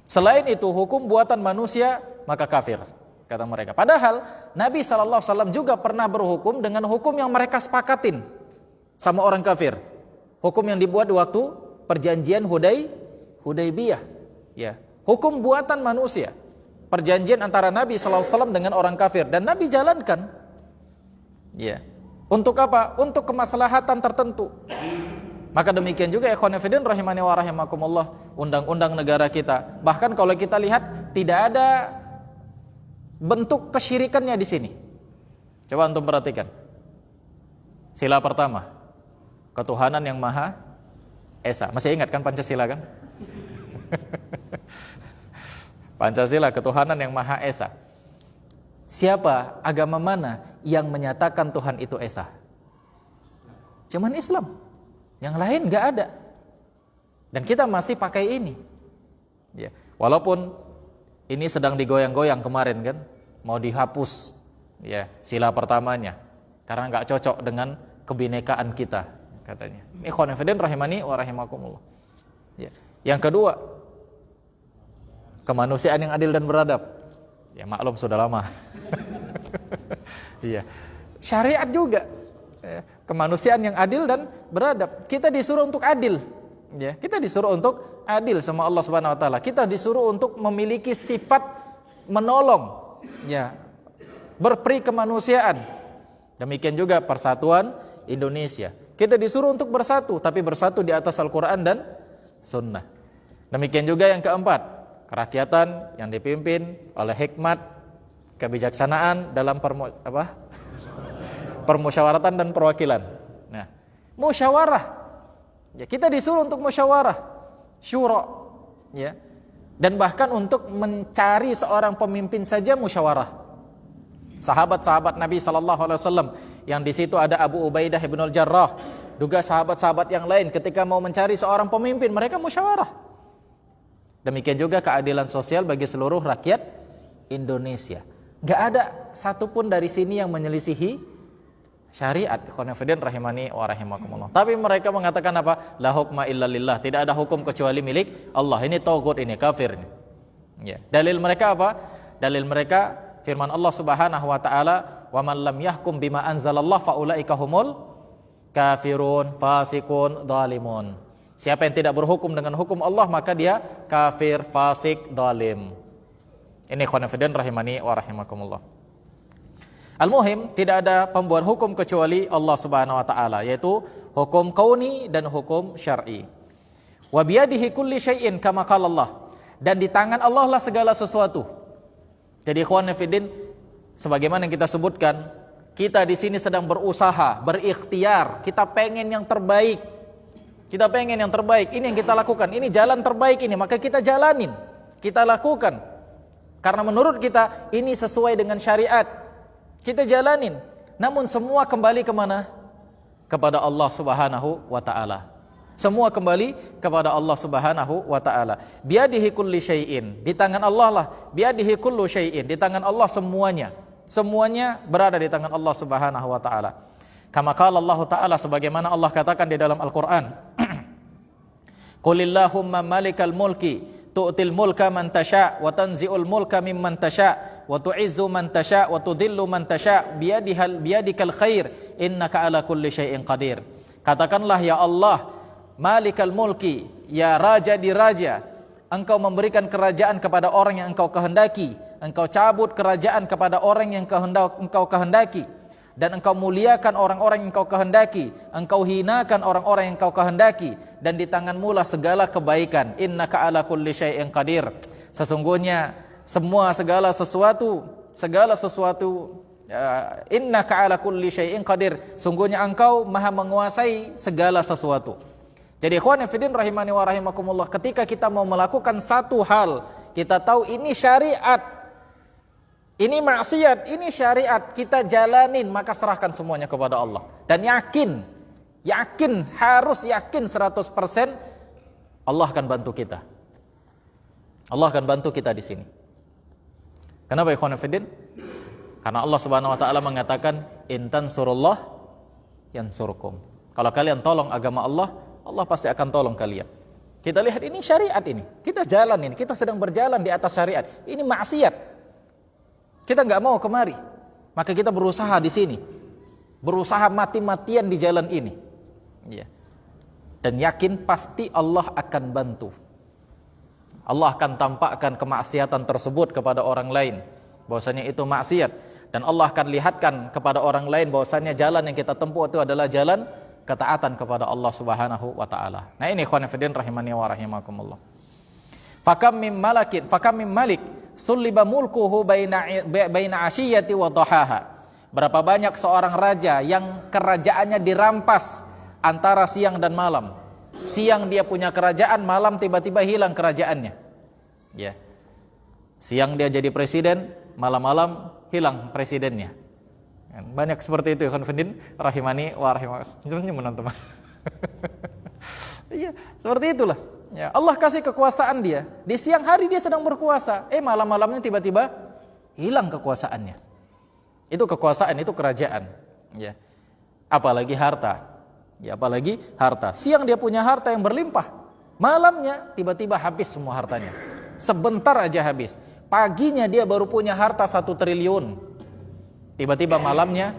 Selain itu hukum buatan manusia maka kafir. kata mereka. Padahal Nabi SAW juga pernah berhukum dengan hukum yang mereka sepakatin sama orang kafir. Hukum yang dibuat di waktu perjanjian Hudaybiyah. Ya, hukum buatan manusia. Perjanjian antara Nabi SAW dengan orang kafir, dan Nabi jalankan. Ya. Untuk apa? Untuk kemaslahatan tertentu. Maka demikian juga ikhwan fillah rahimani wa rahimakumullah, undang-undang negara kita. Bahkan kalau kita lihat tidak ada bentuk kesyirikannya di sini. Coba antum perhatikan. Sila pertama, ketuhanan yang Maha Esa. Masih ingat kan Pancasila kan? Pancasila, ketuhanan yang Maha Esa. Siapa, agama mana yang menyatakan Tuhan itu Esa? Cuman Islam. Yang lain gak ada. Dan kita masih pakai ini. Ya. Walaupun ini sedang digoyang-goyang kemarin kan, mau dihapus ya sila pertamanya karena gak cocok dengan kebinekaan kita katanya. Ikhwan fillah rahimani wa rahimakumullah. Ya. Yang kedua, kemanusiaan yang adil dan beradab. Ya maklum sudah lama. Iya. Syariat juga. Ya. Kemanusiaan yang adil dan beradab. Kita disuruh untuk adil. Ya, kita disuruh untuk adil sama Allah Subhanahu wa taala. Kita disuruh untuk memiliki sifat menolong. Ya. Berperi kemanusiaan. Demikian juga persatuan Indonesia. Kita disuruh untuk bersatu, tapi bersatu di atas Al-Qur'an dan Sunnah. Demikian juga yang keempat, kerakyatan yang dipimpin oleh hikmat, kebijaksanaan dalam permusyawaratan dan perwakilan. Nah, musyawarah. Ya, kita disuruh untuk musyawarah, syura, ya. Dan bahkan untuk mencari seorang pemimpin saja musyawarah. Sahabat-sahabat Nabi sallallahu alaihi wasallam yang di situ ada Abu Ubaidah bin Al-Jarrah, juga sahabat-sahabat yang lain ketika mau mencari seorang pemimpin mereka musyawarah. Demikian juga keadilan sosial bagi seluruh rakyat Indonesia. Enggak ada satupun dari sini yang menyelisihi syariat. Khonafidin rahimani wa rahimakumullah. Tapi mereka mengatakan apa? La hukma illa lillah. Tidak ada hukum kecuali milik Allah. Ini taghut, ini kafir ini. Ya. Dalil mereka apa? Dalil mereka firman Allah Subhanahu wa taala, "Wa man lam yahkum bima anzalallah faulaika humul kafirun, fasikun, zalimun." Siapa yang tidak berhukum dengan hukum Allah maka dia kafir, fasik, zalim. Ini khonafidin rahimani wa rahimakumullah. Al-muhim, tidak ada pembuat hukum kecuali Allah Subhanahu wa taala, yaitu hukum kauni dan hukum syar'i. Wa biyadihi kulli syai'in kama qala Allah. Dan di tangan Allah lah segala sesuatu. Jadi ikhwan fillah, sebagaimana yang kita sebutkan, kita di sini sedang berusaha, berikhtiar, kita pengen yang terbaik. Kita pengen yang terbaik. Ini yang kita lakukan. Ini jalan terbaik ini, maka kita jalanin. Kita lakukan. Karena menurut kita ini sesuai dengan syariat. Kita jalanin. Namun semua kembali kemana? Kepada Allah Subhanahu wa ta'ala. Semua kembali kepada Allah Subhanahu wa ta'ala. Biadihi kulli syai'in. Di tangan Allah lah. Biadihi kullu syai'in. Di tangan Allah semuanya. Semuanya berada di tangan Allah Subhanahu wa ta'ala. Kama qala Allah ta'ala, sebagaimana Allah katakan di dalam Al-Qur'an. Qulillahumma malikal mulki tu'til mulka man tasha' wa tanzi'ul mulka mimman tasha' wa tu'izzu man tasha' wa tudhillu man tasha' biyadikal khair innaka ala kulli syai'in qadir. Katakanlah ya Allah, malikal mulki, ya raja di raja, engkau memberikan kerajaan kepada orang yang engkau kehendaki, engkau cabut kerajaan kepada orang yang engkau kehendaki, dan engkau muliakan orang-orang yang engkau kehendaki, engkau hinakan orang-orang yang engkau kehendaki, dan di tanganmu lah segala kebaikan. Innaka ala kulli syai'in qadir. Sesungguhnya segala sesuatu innaka ala kulli syai'in qadir. Sungguhnya engkau maha menguasai segala sesuatu. Jadi ikhwan fillah rahimani wa rahimakumullah, ketika kita mau melakukan satu hal, kita tahu ini syariat, ini maksiat, ini syariat, kita jalanin, maka serahkan semuanya kepada Allah. Dan yakin, harus yakin 100% Allah akan bantu kita. Allah akan bantu kita di sini. Kenapa ikhwan fillah? Karena Allah Subhanahu wa taala mengatakan, "In tansurullah yansurkum." Kalau kalian tolong agama Allah, Allah pasti akan tolong kalian. Kita lihat ini syariat ini. Kita jalan ini. Kita sedang berjalan di atas syariat. Ini maksiat. Kita nggak mau kemari. Maka kita berusaha di sini. Berusaha mati-matian di jalan ini. Ya. Dan yakin pasti Allah akan bantu. Allah akan tampakkan kemaksiatan tersebut kepada orang lain, bahwasanya itu maksiat, dan Allah akan lihatkan kepada orang lain bahwasanya jalan yang kita tempuh itu adalah jalan ketaatan kepada Allah Subhanahu wa taala. Nah, ini ikhwan fillah rahimani wa rahimakumullah. Fakam min malik sulliba mulkuhu baina asyiyati wa dhahaha. Berapa banyak seorang raja yang kerajaannya dirampas antara siang dan malam. Siang dia punya kerajaan, malam tiba-tiba hilang kerajaannya. Ya. Siang dia jadi presiden, malam-malam hilang presidennya. Banyak seperti itu, ikhwan rahimani wa rahimakumullah. Teman-teman. Iya, seperti itulah. Ya, Allah kasih kekuasaan dia. Di siang hari dia sedang berkuasa, malam-malamnya tiba-tiba hilang kekuasaannya. Itu kekuasaan, itu kerajaan. Ya. Apalagi harta. Ya, apalagi harta. Siang dia punya harta yang berlimpah, malamnya tiba-tiba habis semua hartanya. Sebentar aja habis. Paginya dia baru punya harta 1 triliun. Tiba-tiba malamnya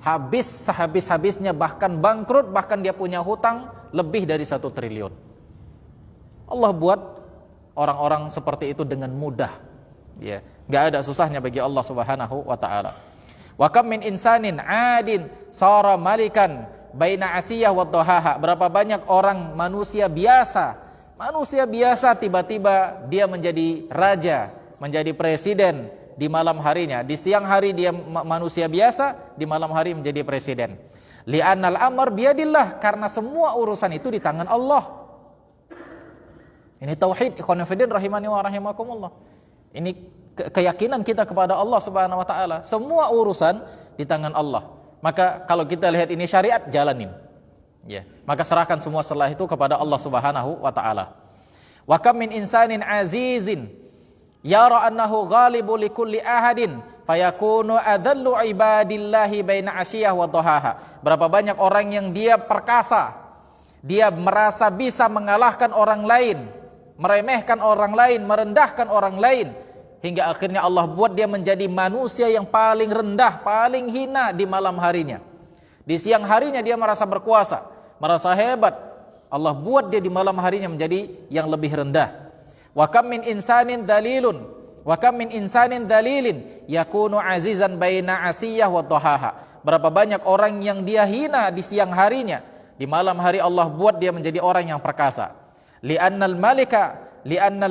habis sehabis-habisnya, bahkan bangkrut, bahkan dia punya hutang lebih dari 1 triliun. Allah buat orang-orang seperti itu dengan mudah. Ya, enggak ada susahnya bagi Allah Subhanahu wa taala. Wa kam min insanin 'adin sara malikan baina asiyah wa dhahaha. Berapa banyak orang manusia biasa tiba-tiba dia menjadi raja, menjadi presiden di malam harinya. Di siang hari dia manusia biasa, di malam hari menjadi presiden. Li'annal amr biyadillah, karena semua urusan itu di tangan Allah. Ini tauhid, ikhwan fillah rahimani wa rahimakumullah. Ini keyakinan kita kepada Allah Subhanahu wa taala. Semua urusan di tangan Allah. Maka kalau kita lihat ini syariat, jalanin. Ya, maka serahkan semua setelah itu kepada Allah Subhanahu wa taala. Wa kam min insanin azizin yara annahu ghalibu likulli ahadin fayakunu adallu ibadillahi baina asyiyah wa dhahaha. Berapa banyak orang yang dia perkasa, dia merasa bisa mengalahkan orang lain, meremehkan orang lain, merendahkan orang lain, hingga akhirnya Allah buat dia menjadi manusia yang paling rendah, paling hina di malam harinya. Di siang harinya dia merasa berkuasa, merasa hebat. Allah buat dia di malam harinya menjadi yang lebih rendah. Wa kam min insanin dalilin yakunu azizan baina asiyah wa dhahaha. Berapa banyak orang yang dia hina di siang harinya, di malam hari Allah buat dia menjadi orang yang perkasa. Li'annal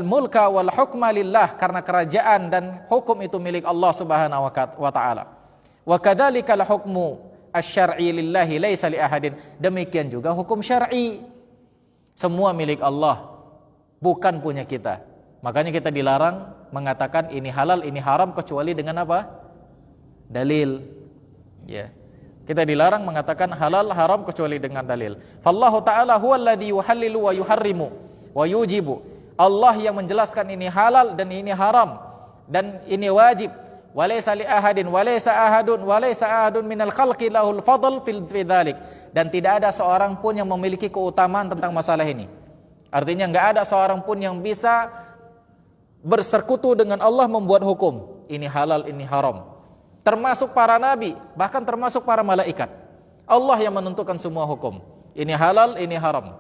mulka wal hukma lillah, karena kerajaan dan hukum itu milik Allah Subhanahu wa taala. Wa kadzalika al hukmu asy-syar'i lillahi laisa li ahadin. Demikian juga hukum syar'i, semua milik Allah, bukan punya kita. Makanya kita dilarang mengatakan ini halal, ini haram kecuali dengan apa? Dalil. Ya. Kita dilarang mengatakan halal haram kecuali dengan dalil. Fallahu ta'ala huwallazi yuhallilu wa yuharrimu wa yujibu. Allah yang menjelaskan ini halal dan ini haram dan ini wajib. Walaysa li ahadin walaysa ahadun minal khalqi lahul fadl fi dzalik. Dan tidak ada seorang pun yang memiliki keutamaan tentang masalah ini. Artinya enggak ada seorang pun yang bisa bersekutu dengan Allah membuat hukum. Ini halal, ini haram. Termasuk para nabi, bahkan termasuk para malaikat. Allah yang menentukan semua hukum. Ini halal, ini haram.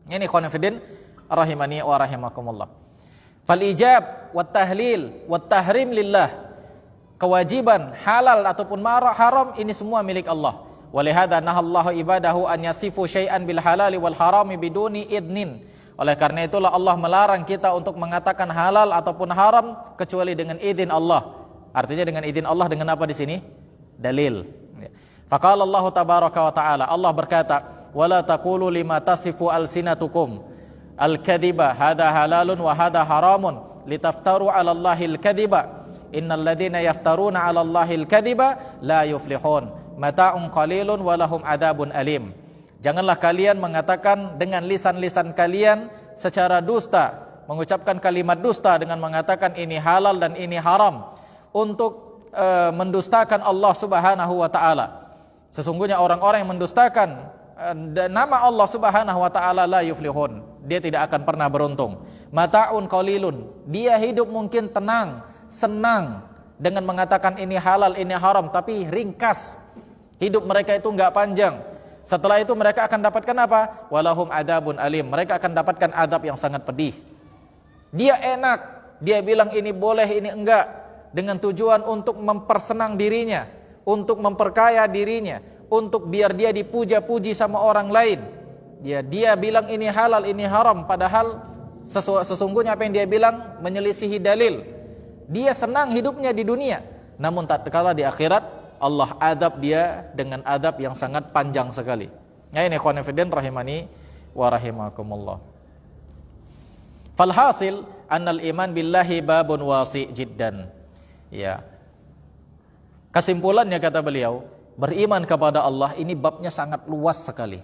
Ini khonafidin rahimani wa rahimakumullah. Fal ijab wat tahlil wat tahrim lillah. Kewajiban halal ataupun haram ini semua milik Allah. Walihada nahallahu ibadahu an yasifu syai'an bil halali wal harami biduni idnin. Oleh karena itulah Allah melarang kita untuk mengatakan halal ataupun haram kecuali dengan izin Allah. Artinya dengan izin Allah, dengan apa di sini? Dalil. Faqala Allah tabaraka wa taala, Allah berkata, "Wala taqulu lima tasifu alsinatukum al-kadhiba hadza halalun wa hadza haramun litaftaru 'ala Allahi al-kadhiba. Innal ladzina yaftaruna 'ala Allahi al-kadhiba la yuflihun. Mata'un qalilun wa lahum adzabun alim." Janganlah kalian mengatakan dengan lisan-lisan kalian secara dusta, mengucapkan kalimat dusta dengan mengatakan ini halal dan ini haram, untuk mendustakan Allah Subhanahu wa taala. Sesungguhnya orang-orang yang mendustakan nama Allah Subhanahu wa taala la yuflihun. Dia tidak akan pernah beruntung. Mata'un qalilun. Dia hidup mungkin tenang, senang, dengan mengatakan ini halal, ini haram, tapi ringkas. Hidup mereka itu enggak panjang. Setelah itu mereka akan dapatkan apa? Walahum adabun alim. Mereka akan dapatkan adab yang sangat pedih. Dia enak, dia bilang ini boleh, ini enggak, dengan tujuan untuk mempersenang dirinya, untuk memperkaya dirinya, untuk biar dia dipuja-puji sama orang lain. Dia bilang ini halal, ini haram, padahal sesungguhnya apa yang dia bilang menyelisihi dalil. Dia senang hidupnya di dunia, namun tatkala di akhirat Allah adab dia dengan adab yang sangat panjang sekali. Ya, ini ikhwan fillah rahimani wa rahimakumullah. Falhasil annal iman billahi babun wasi' jiddan. Ya. Kesimpulannya kata beliau, beriman kepada Allah ini babnya sangat luas sekali.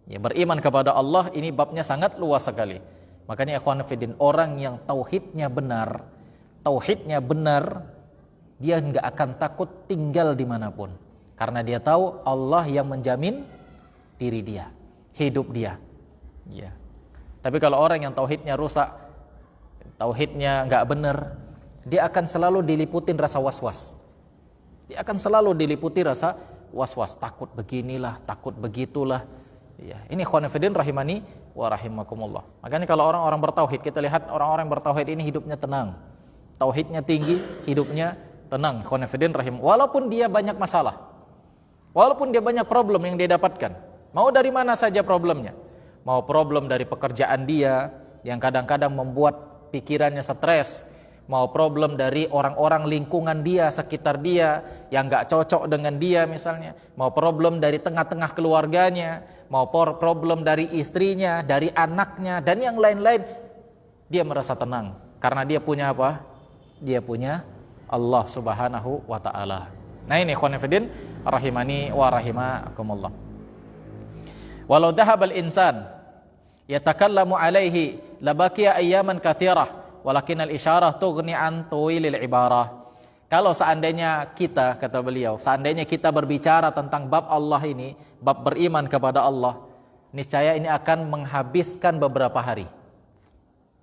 Ya, beriman kepada Allah ini babnya sangat luas sekali. Makanya ikhwan fillah, orang yang tauhidnya benar, dia enggak akan takut tinggal dimanapun, karena dia tahu Allah yang menjamin diri dia, hidup dia. Ya. Tapi kalau orang yang tauhidnya rusak, tauhidnya enggak benar, dia akan selalu diliputin rasa was-was. Dia akan selalu diliputi rasa was-was, takut beginilah, takut begitulah. Ya, ini ikhwan fillah rahimani wa rahimakumullah. Makanya kalau orang-orang bertauhid, kita lihat orang-orang bertauhid ini hidupnya tenang. Tauhidnya tinggi, hidupnya tenang, ikhwan fillah rahim. Walaupun dia banyak masalah, walaupun dia banyak problem yang dia dapatkan. Mau dari mana saja problemnya. Mau problem dari pekerjaan dia yang kadang-kadang membuat pikirannya stres, mau problem dari orang-orang lingkungan dia, sekitar dia yang gak cocok dengan dia misalnya, mau problem dari tengah-tengah keluarganya, mau problem dari istrinya, dari anaknya, dan yang lain-lain, dia merasa tenang karena dia punya apa? Dia punya Allah subhanahu wa ta'ala. Nah ini ikhwan fillah rahimani wa rahimakumullah. Walau dhahabal insan yatakallamu alaihi labaqiya ayyaman katsirah walakin al-isyarah tughni an tuwilil ibarah. Kalau seandainya kita, kata beliau, seandainya kita berbicara tentang bab Allah ini, bab beriman kepada Allah, niscaya ini akan menghabiskan beberapa hari.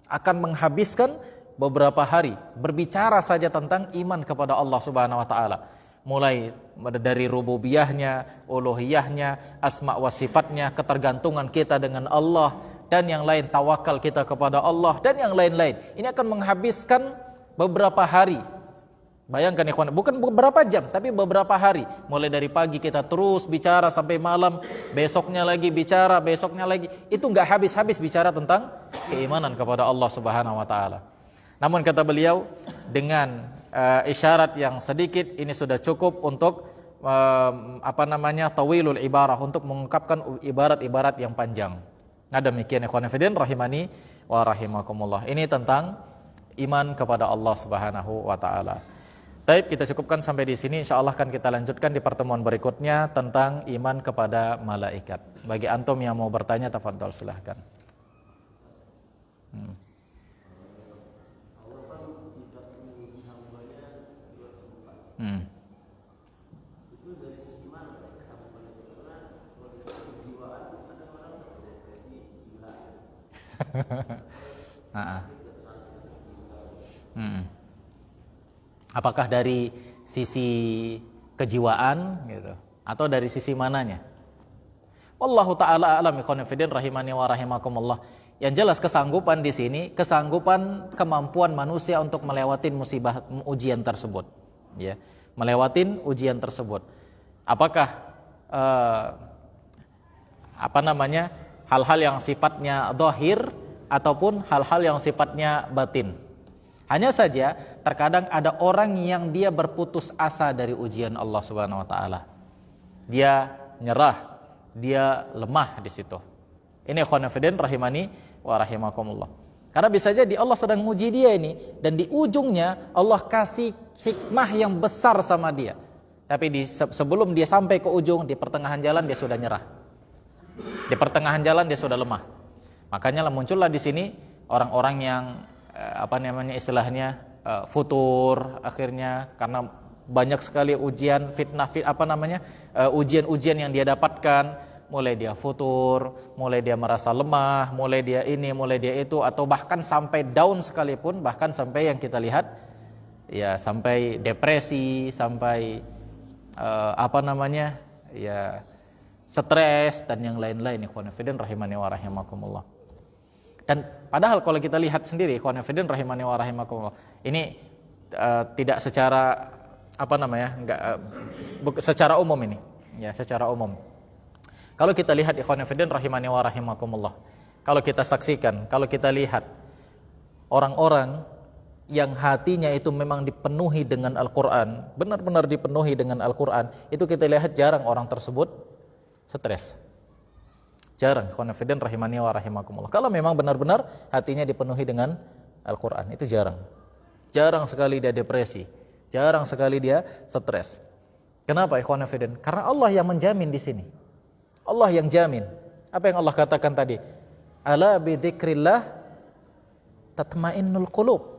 Akan menghabiskan beberapa hari berbicara saja tentang iman kepada Allah Subhanahu wa taala. Mulai dari rububiyahnya, uluhiyahnya, asma wa sifatnya, ketergantungan kita dengan Allah, dan yang lain, tawakal kita kepada Allah, dan yang lain-lain. Ini akan menghabiskan beberapa hari. Bayangkan ikhwan, bukan beberapa jam, tapi beberapa hari. Mulai dari pagi kita terus bicara sampai malam, besoknya lagi bicara, besoknya lagi. Itu enggak habis-habis bicara tentang keimanan kepada Allah Subhanahu wa taala. Namun kata beliau, dengan isyarat yang sedikit ini sudah cukup untuk tawilul ibarah, untuk mengungkapkan ibarat-ibarat yang panjang. Nah demikian ikhwan fillah rahimani wa rahimakumullah. Ini tentang iman kepada Allah Subhanahu wa taala. Baik, kita cukupkan sampai di sini. Insyaallah akan kita lanjutkan di pertemuan berikutnya tentang iman kepada malaikat. Bagi antum yang mau bertanya, tafadhol silahkan. Apakah dari sisi kejiwaan gitu, atau dari sisi mananya? Wallahu taala a'lam. Ikhwan fillah rahimani wa rahimakumullah. Yang jelas kesanggupan di sini, kesanggupan kemampuan manusia untuk melewatin musibah ujian tersebut, ya, melewatin ujian tersebut. Apakah hal-hal yang sifatnya zahir ataupun hal-hal yang sifatnya batin. Hanya saja terkadang ada orang yang dia berputus asa dari ujian Allah Subhanahu wa taala. Dia nyerah, dia lemah di situ. Ini ikhwan fillah rahimani wa rahimakumullah. Karena bisa jadi Allah sedang menguji dia ini, dan di ujungnya Allah kasih hikmah yang besar sama dia. Tapi sebelum dia sampai ke ujung, di pertengahan jalan dia sudah nyerah. Di pertengahan jalan dia sudah lemah. Makanya muncullah di sini orang-orang yang istilahnya futur akhirnya, karena banyak sekali ujian, ujian-ujian yang dia dapatkan, mulai dia futur, mulai dia merasa lemah, mulai dia ini, mulai dia itu, atau bahkan sampai down sekalipun, bahkan sampai yang kita lihat ya sampai depresi, sampai ya stres dan yang lain-lain. Ikhwan fillah rahimani wa rahimakumullah. Dan padahal kalau kita lihat sendiri, ikhwan fillah rahimani wa rahimakumullah, ini tidak secara secara umum ini, ya secara umum. Kalau kita lihat ikhwan fillah rahimani wa rahimakumullah, kalau kita saksikan, kalau kita lihat orang-orang yang hatinya itu memang dipenuhi dengan Al-Quran, benar-benar dipenuhi dengan Al-Quran, itu kita lihat jarang orang tersebut stres. Jarang, khonafidin rahimani wa rahimakumullah. Kalau memang benar-benar hatinya dipenuhi dengan Al-Quran, itu jarang. Jarang sekali dia depresi, jarang sekali dia stres. Kenapa ikhwanafidin? Karena Allah yang menjamin di sini. Allah yang jamin. Apa yang Allah katakan tadi? Ala bidzikrillah tatmainnul qulub.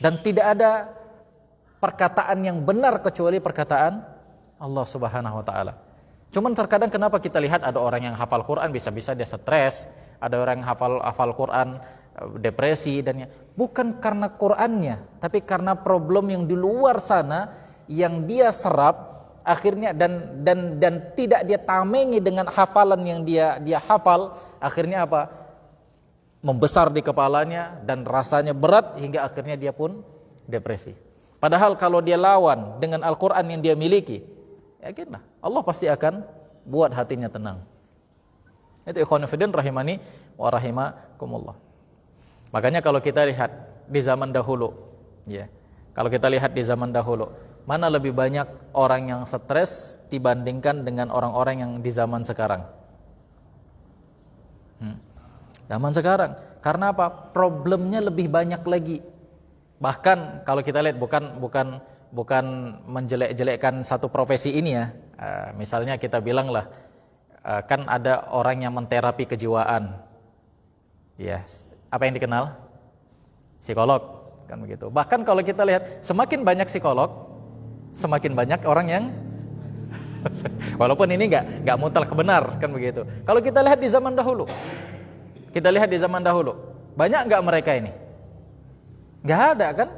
Dan tidak ada perkataan yang benar kecuali perkataan Allah Subhanahu wa taala. Cuman terkadang kenapa kita lihat ada orang yang hafal Quran bisa-bisa dia stres, ada orang yang hafal Quran depresi dan bukan karena Qurannya, tapi karena problem yang di luar sana yang dia serap akhirnya dan tidak dia tamengi dengan hafalan yang dia hafal, akhirnya apa? Membesar di kepalanya dan rasanya berat hingga akhirnya dia pun depresi. Padahal kalau dia lawan dengan Al-Quran yang dia miliki, yakinlah Allah pasti akan buat hatinya tenang. Itu ikhwan fillah rahimani wa rahimakumullah. Makanya kalau kita lihat di zaman dahulu, ya, kalau kita lihat di zaman dahulu, mana lebih banyak orang yang stres dibandingkan dengan orang-orang yang di zaman sekarang? Zaman sekarang, karena apa? Problemnya lebih banyak lagi. Bahkan kalau kita lihat bukan menjelek-jelekkan satu profesi ini ya. Misalnya kita bilang lah, kan ada orang yang menterapi kejiwaan. Ya, apa yang dikenal? Psikolog, kan begitu. Bahkan kalau kita lihat, semakin banyak psikolog, semakin banyak orang yang walaupun ini enggak mutlak benar, kan begitu. Kalau kita lihat di zaman dahulu, banyak enggak mereka ini? Enggak ada kan?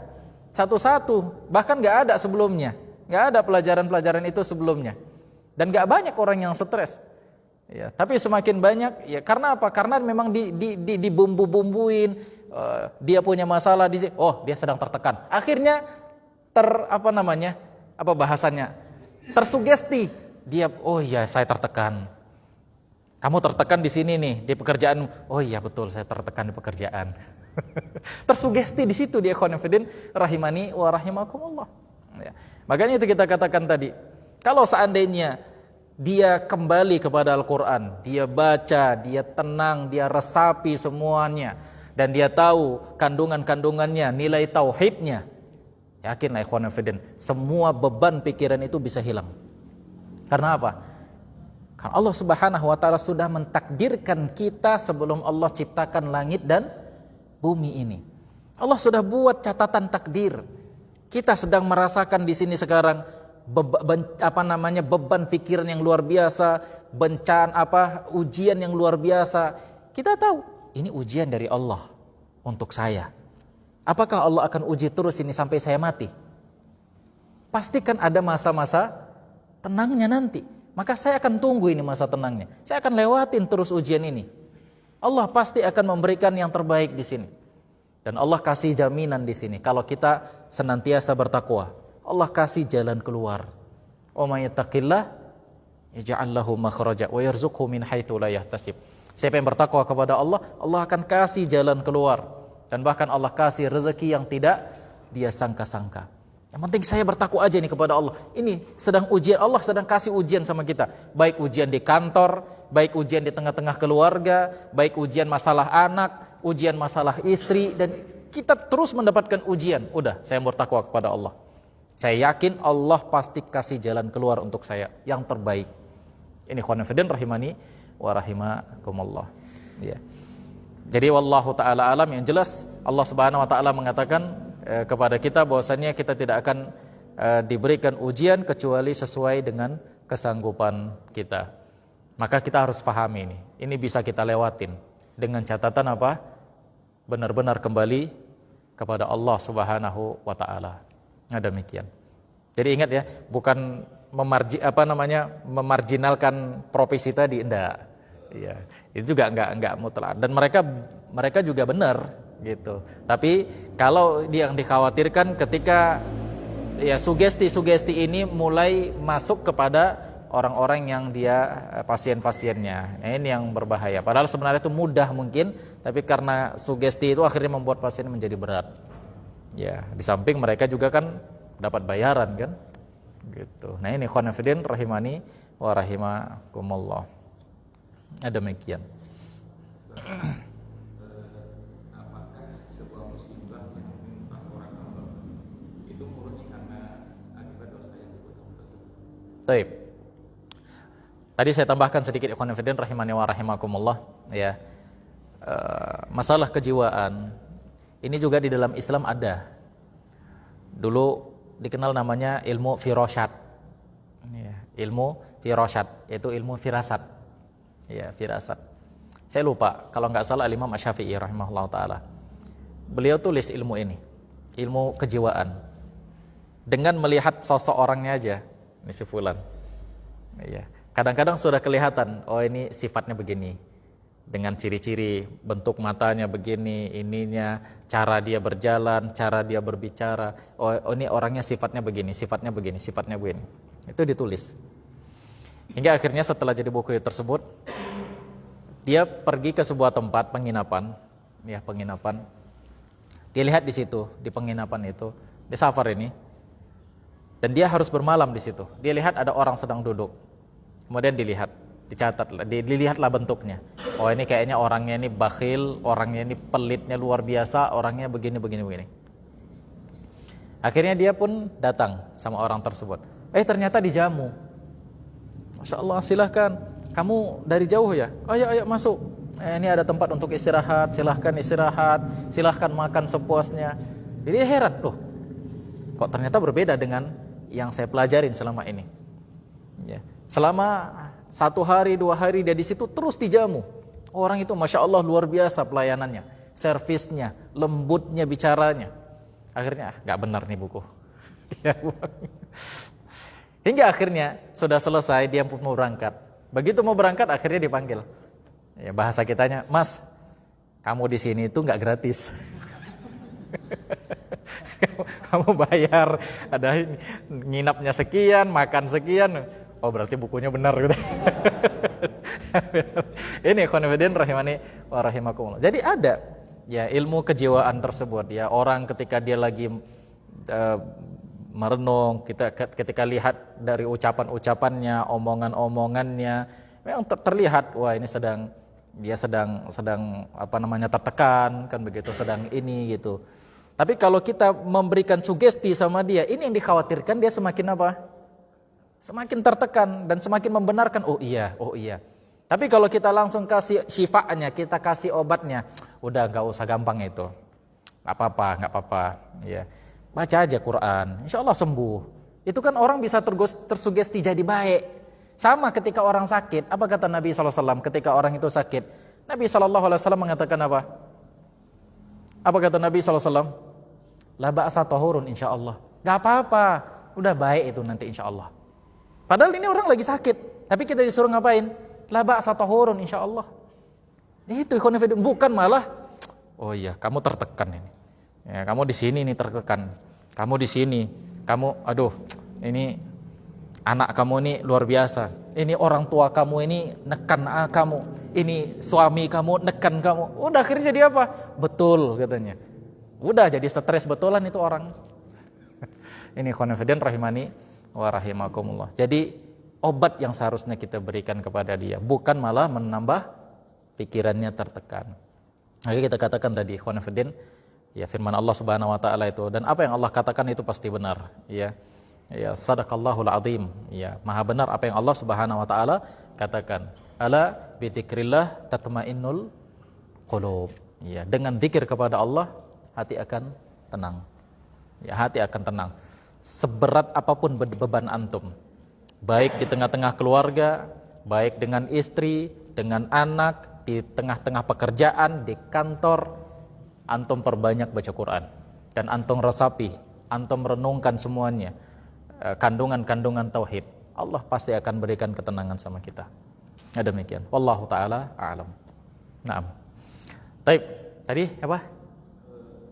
Satu-satu, bahkan enggak ada sebelumnya. Enggak ada pelajaran-pelajaran itu sebelumnya. Dan enggak banyak orang yang stres. Ya, tapi semakin banyak, ya karena apa? Karena memang dibumbu-bumbuin, dia punya masalah di sini. Oh, dia sedang tertekan. Akhirnya tersugesti. Dia, oh iya saya tertekan. Kamu tertekan di sini nih, di pekerjaan. Oh iya betul, saya tertekan di pekerjaan. Tersugesti di situ dia, ikhwan fillah rahimani wa rahimakumullah. Ya. Makanya itu kita katakan tadi, kalau seandainya dia kembali kepada Al-Quran, dia baca, dia tenang, dia resapi semuanya, dan dia tahu kandungan-kandungannya, nilai tauhidnya, yakinlah ikhwan fillah, semua beban pikiran itu bisa hilang. Karena apa? Karena Allah Subhanahu wa taala sudah mentakdirkan kita sebelum Allah ciptakan langit dan bumi ini. Allah sudah buat catatan takdir. Kita sedang merasakan di sini sekarang beban pikiran yang luar biasa, ujian yang luar biasa. Kita tahu ini ujian dari Allah untuk saya. Apakah Allah akan uji terus ini sampai saya mati? Pastikan ada masa-masa tenangnya nanti. Maka saya akan tunggu ini masa tenangnya. Saya akan lewatin terus ujian ini. Allah pasti akan memberikan yang terbaik di sini. Dan Allah kasih jaminan di sini kalau kita senantiasa bertakwa. Allah kasih jalan keluar. Wa may yattaqillah yaj'al lahu makhraja wa yarzuqhu min haitsu la yahtasib. Siapa yang bertakwa kepada Allah, Allah akan kasih jalan keluar dan bahkan Allah kasih rezeki yang tidak dia sangka-sangka. Yang penting saya bertakwa aja nih kepada Allah. Ini sedang ujian, Allah sedang kasih ujian sama kita. Baik ujian di kantor, baik ujian di tengah-tengah keluarga, baik ujian masalah anak, ujian masalah istri, dan kita terus mendapatkan ujian. Udah, saya bertakwa kepada Allah. Saya yakin Allah pasti kasih jalan keluar untuk saya yang terbaik. Ini khonafidin rahimani wa rahimakumullah. Ya. Jadi wallahu taala alam, yang jelas Allah Subhanahu wa taala mengatakan kepada kita bahwasannya kita tidak akan diberikan ujian kecuali sesuai dengan kesanggupan kita. Maka kita harus pahami ini. Ini bisa kita lewatin dengan catatan apa? Benar-benar kembali kepada Allah Subhanahu wa taala. Nah, demikian. Jadi ingat ya, bukan memarginalkan profesi tadi, enggak. Iya, itu juga enggak mutlak. Dan mereka juga benar gitu. Tapi kalau yang dikhawatirkan ketika ya sugesti ini mulai masuk kepada orang-orang yang dia pasien-pasiennya. Nah, ini yang berbahaya. Padahal sebenarnya itu mudah mungkin, tapi karena sugesti itu akhirnya membuat pasien menjadi berat. Ya, di samping mereka juga kan dapat bayaran kan. Gitu. Nah, ini ikhwan fillah rahimani wa rahimakumullah. Demikian. Apakah sebuah musibah yang menimpa seorang hamba itu murni karena akibat dosa yang dibuat tersebut? Baik. Tadi saya tambahkan sedikit ikhwan fillah rahimani wa rahimakumullah ya. Masalah kejiwaan ini juga di dalam Islam ada. Dulu dikenal namanya ilmu firasat. Ya, ilmu firasat yaitu ilmu firasat. Ya, firasat. Saya lupa kalau nggak salah Imam Asy-Syafi'i rahimahullah taala. Beliau tulis ilmu ini, ilmu kejiwaan. Dengan melihat sosok orangnya aja, ini si fulan. Ya. Kadang-kadang sudah kelihatan, oh ini sifatnya begini. Dengan ciri-ciri bentuk matanya begini, ininya, cara dia berjalan, cara dia berbicara. Oh ini orangnya sifatnya begini, sifatnya begini, sifatnya begini. Itu ditulis. Hingga akhirnya setelah jadi buku tersebut, dia pergi ke sebuah tempat penginapan, ya penginapan. Dia lihat di situ, di penginapan itu, di safar ini. Dan dia harus bermalam di situ. Dia lihat ada orang sedang duduk. Kemudian dilihatlah bentuknya. Oh ini kayaknya orangnya ini bakhil, orangnya ini pelitnya luar biasa, orangnya begini. Akhirnya dia pun datang sama orang tersebut. Ternyata dijamu. Masya Allah, silahkan. Kamu dari jauh ya? Ayo masuk. Ini ada tempat untuk istirahat. Silahkan istirahat. Silahkan makan sepuasnya. Jadi dia heran, loh, kok ternyata berbeda dengan yang saya pelajarin selama ini. Ya. Selama 1 hari 2 hari dia di situ terus dijamu. Orang itu masya Allah luar biasa pelayanannya, servisnya, lembutnya bicaranya. Akhirnya nggak benar nih buku. Hingga akhirnya sudah selesai dia pun mau berangkat. Begitu mau berangkat akhirnya dipanggil. Ya, bahasa kitanya, Mas, kamu di sini itu nggak gratis. Kamu bayar, ada nginapnya sekian, makan sekian. Oh berarti bukunya benar gitu. Ini khonifidin rahimani wa rahimakumullah. Jadi ada ya ilmu kejiwaan tersebut ya, orang ketika dia lagi merenung, ketika lihat dari ucapan-ucapannya, omongan-omongannya, memang terlihat wah ini dia sedang tertekan kan begitu, sedang ini gitu. Tapi kalau kita memberikan sugesti sama dia, ini yang dikhawatirkan dia semakin apa? Semakin tertekan dan semakin membenarkan, oh iya. Tapi kalau kita langsung kasih syifa'nya, kita kasih obatnya, udah gak usah gampang itu. Gak apa-apa, ya. Baca aja Quran, insya Allah sembuh. Itu kan orang bisa tersugesti jadi baik. Sama ketika orang sakit, apa kata Nabi SAW ketika orang itu sakit? Nabi SAW mengatakan apa? Apa kata Nabi SAW? La ba'sa tahurun insya Allah. Gak apa-apa, udah baik itu nanti insya Allah. Padahal ini orang lagi sakit, tapi kita disuruh ngapain? La ba'sa tahurun insya Allah. Itu ikhwanifidun, bukan malah, oh iya kamu tertekan ini. Ya, kamu di sini nih tertekan. Kamu di sini, aduh, ini anak kamu ini luar biasa. Ini orang tua kamu ini nekan kamu. Ini suami kamu nekan kamu. Udah akhirnya jadi apa? Betul katanya. Udah jadi stres betulan itu orang. Ini khonifidin rahimani wa rahimakumullah. Jadi obat yang seharusnya kita berikan kepada dia, bukan malah menambah pikirannya tertekan. Jadi kita katakan tadi khonifidin, ya firman Allah Subhanahu wa taala itu, dan apa yang Allah katakan itu pasti benar, ya. Ya, sadaqallahul azim, ya. Maha benar apa yang Allah Subhanahu wa taala katakan. Ala bi dzikrillah tatmainnul qulub. Ya, dengan zikir kepada Allah hati akan tenang. Ya, hati akan tenang. Seberat apapun beban antum, baik di tengah-tengah keluarga, baik dengan istri, dengan anak, di tengah-tengah pekerjaan, di kantor, antum perbanyak baca Quran. dan antum resapi, antum renungkan semuanya, kandungan-kandungan tauhid, Allah pasti akan berikan ketenangan sama kita. Nah, demikian. Wallahu taala a'lam. Naam. Baik, tadi apa?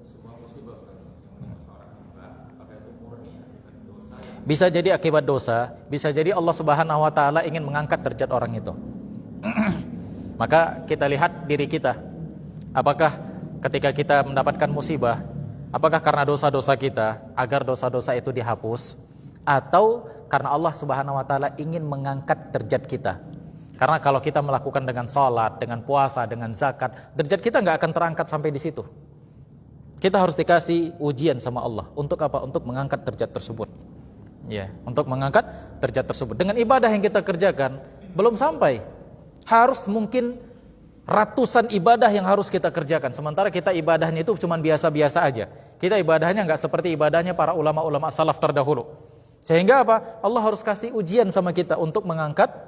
Sebuah musibah yang menimpa seorang hamba, apakah itu murni akibat dosa? Bisa jadi akibat dosa, bisa jadi Allah Subhanahu wa taala ingin mengangkat derajat orang itu. Maka kita lihat diri kita. Apakah ketika kita mendapatkan musibah, apakah karena dosa-dosa kita agar dosa-dosa itu dihapus, atau karena Allah Subhanahu wa taala ingin mengangkat derajat kita? Karena kalau kita melakukan dengan salat, dengan puasa, dengan zakat, derajat kita nggak akan terangkat sampai di situ. Kita harus dikasih ujian sama Allah. Untuk apa? Untuk mengangkat derajat tersebut. Ya, untuk mengangkat derajat tersebut. Dengan ibadah yang kita kerjakan belum sampai. Harus mungkin ratusan ibadah yang harus kita kerjakan. Sementara kita ibadahnya itu cuma biasa-biasa aja. Kita ibadahnya nggak seperti ibadahnya para ulama-ulama salaf terdahulu. Sehingga apa? Allah harus kasih ujian sama kita untuk mengangkat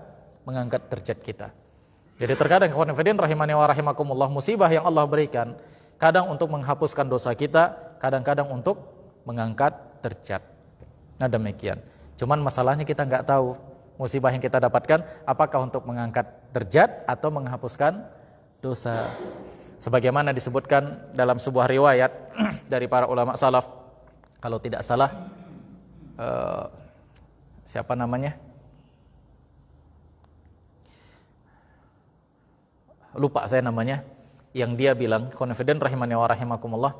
derajat kita. Jadi terkadang khonifidin rahimani wa rahimakumullah, musibah yang Allah berikan kadang untuk menghapuskan dosa kita, kadang-kadang untuk mengangkat derajat. Nah, demikian. Cuman masalahnya kita nggak tahu musibah yang kita dapatkan apakah untuk mengangkat derajat atau menghapuskan dosa. Sebagaimana disebutkan dalam sebuah riwayat dari para ulama salaf, kalau tidak salah siapa namanya? Lupa saya namanya, yang dia bilang, khonifidin rahimani wa rahimakumullah,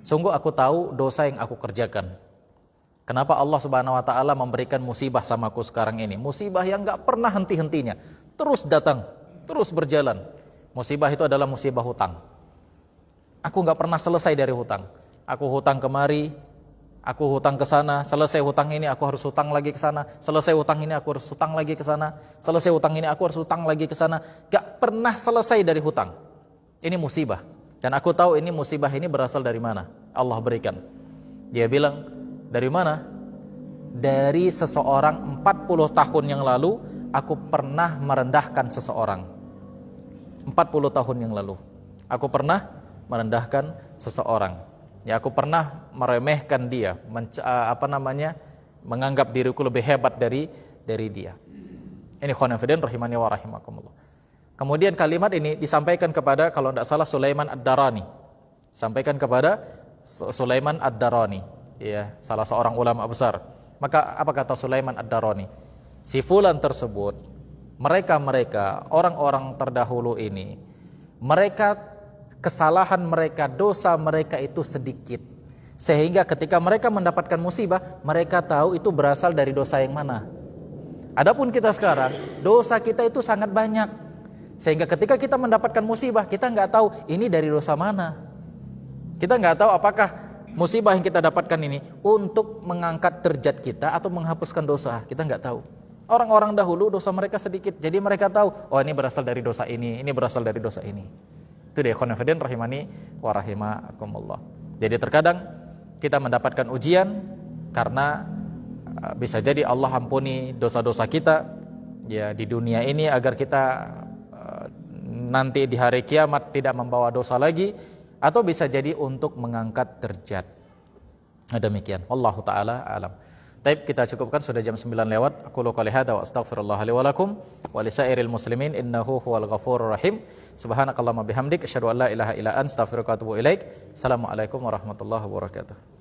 sungguh aku tahu dosa yang aku kerjakan. Kenapa Allah Subhanahu wa taala memberikan musibah sama aku sekarang ini? Musibah yang enggak pernah henti-hentinya, terus datang, terus berjalan. Musibah itu adalah musibah hutang. Aku enggak pernah selesai dari hutang. Aku hutang kemari, aku hutang ke sana, selesai hutang ini aku harus hutang lagi ke sana, selesai hutang ini aku harus hutang lagi ke sana, selesai hutang ini aku harus hutang lagi ke sana. Gak pernah selesai dari hutang. Ini musibah. Dan aku tahu ini musibah ini berasal dari mana Allah berikan. Dia bilang, dari mana? Dari seseorang 40 tahun yang lalu aku pernah merendahkan seseorang. 40 tahun yang lalu aku pernah merendahkan seseorang. Ya, aku pernah meremehkan dia, menganggap diriku lebih hebat dari dia. Ini khonafidin rahimani wa rahimakumullah. Kemudian kalimat ini disampaikan kepada, kalau tidak salah, Sulaiman Ad-Darani. Sampaikan kepada Sulaiman Ad-Darani, ya, salah seorang ulama besar. Maka apa kata Sulaiman Ad-Darani? Si fulan tersebut, mereka orang-orang terdahulu ini, mereka kesalahan mereka, dosa mereka itu sedikit. Sehingga ketika mereka mendapatkan musibah, mereka tahu itu berasal dari dosa yang mana. Adapun kita sekarang, dosa kita itu sangat banyak. Sehingga ketika kita mendapatkan musibah, kita nggak tahu ini dari dosa mana. Kita nggak tahu apakah musibah yang kita dapatkan ini untuk mengangkat derajat kita atau menghapuskan dosa. Kita nggak tahu. Orang-orang dahulu dosa mereka sedikit, jadi mereka tahu, oh ini berasal dari dosa ini berasal dari dosa ini. Itu dia khonafidin rahimani wa rahimakumullah. Jadi terkadang kita mendapatkan ujian karena bisa jadi Allah ampuni dosa-dosa kita ya di dunia ini agar kita nanti di hari kiamat tidak membawa dosa lagi, atau bisa jadi untuk mengangkat derajat. Nah, demikian. Wallahu taala alam. Baik, kita cukupkan, sudah jam 9 lewat. Aku qouli hadza wa astaghfirullah li wa lakum wa lisairil muslimin innahu huwal ghafurur rahim. Subhanakallahumma bihamdik asyhadu an la ilaha illa anta astaghfiruka wa atubu ilaik. Assalamualaikum warahmatullahi wabarakatuh.